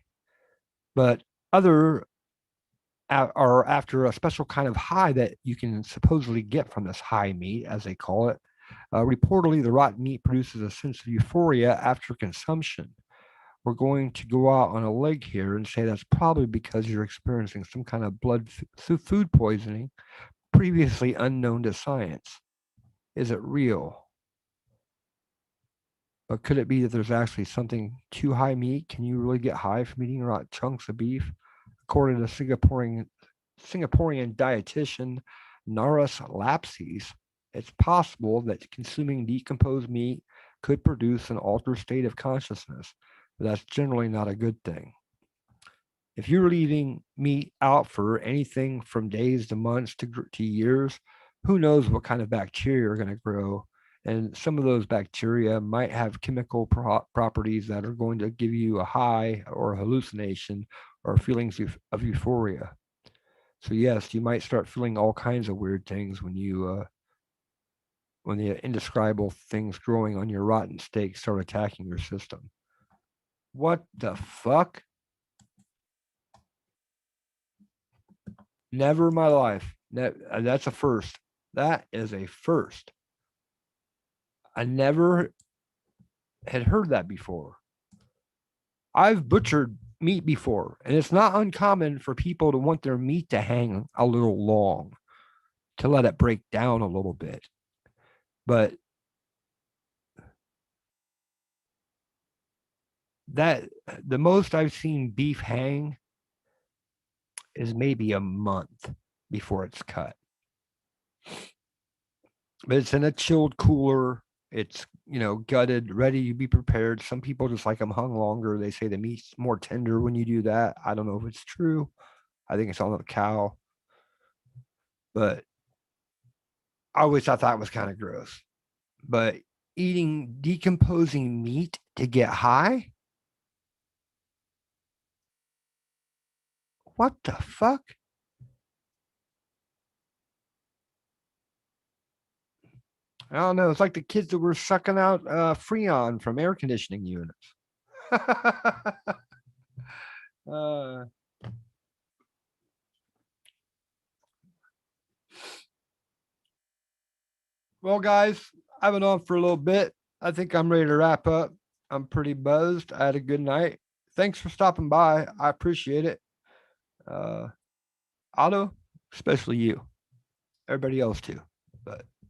But other are after a special kind of high that you can supposedly get from this high meat, as they call it. Reportedly, the rotten meat produces a sense of euphoria after consumption. We're going to go out on a leg here and say that's probably because you're experiencing some kind of food poisoning previously unknown to science. Is it real? But could it be that there's actually something too high meat? Can you really get high from eating raw chunks of beef? According to Singaporean dietitian Naras Lapses, it's possible that consuming decomposed meat could produce an altered state of consciousness, but that's generally not a good thing. If you're leaving meat out for anything from days to months to years, who knows what kind of bacteria are going to grow. And some of those bacteria might have chemical properties that are going to give you a high or a hallucination or feelings of euphoria. So yes, you might start feeling all kinds of weird things when the indescribable things growing on your rotten steak start attacking your system. What the fuck? Never in my life. That's a first. That is a first. I never had heard that before. I've butchered meat before, and it's not uncommon for people to want their meat to hang a little long, to let it break down a little bit. But that the most I've seen beef hang is maybe a month before it's cut. But it's in a chilled cooler. It's, gutted, ready to be prepared. Some people just like them hung longer. They say the meat's more tender when you do that. I don't know if it's true. I think it's on the cow. But I always thought that was kind of gross. But eating decomposing meat to get high? What the fuck? I don't know. It's like the kids that were sucking out Freon from air conditioning units. Well, guys, I've been on for a little bit. I think I'm ready to wrap up. I'm pretty buzzed. I had a good night. Thanks for stopping by. I appreciate it. Otto, especially you. Everybody else too. But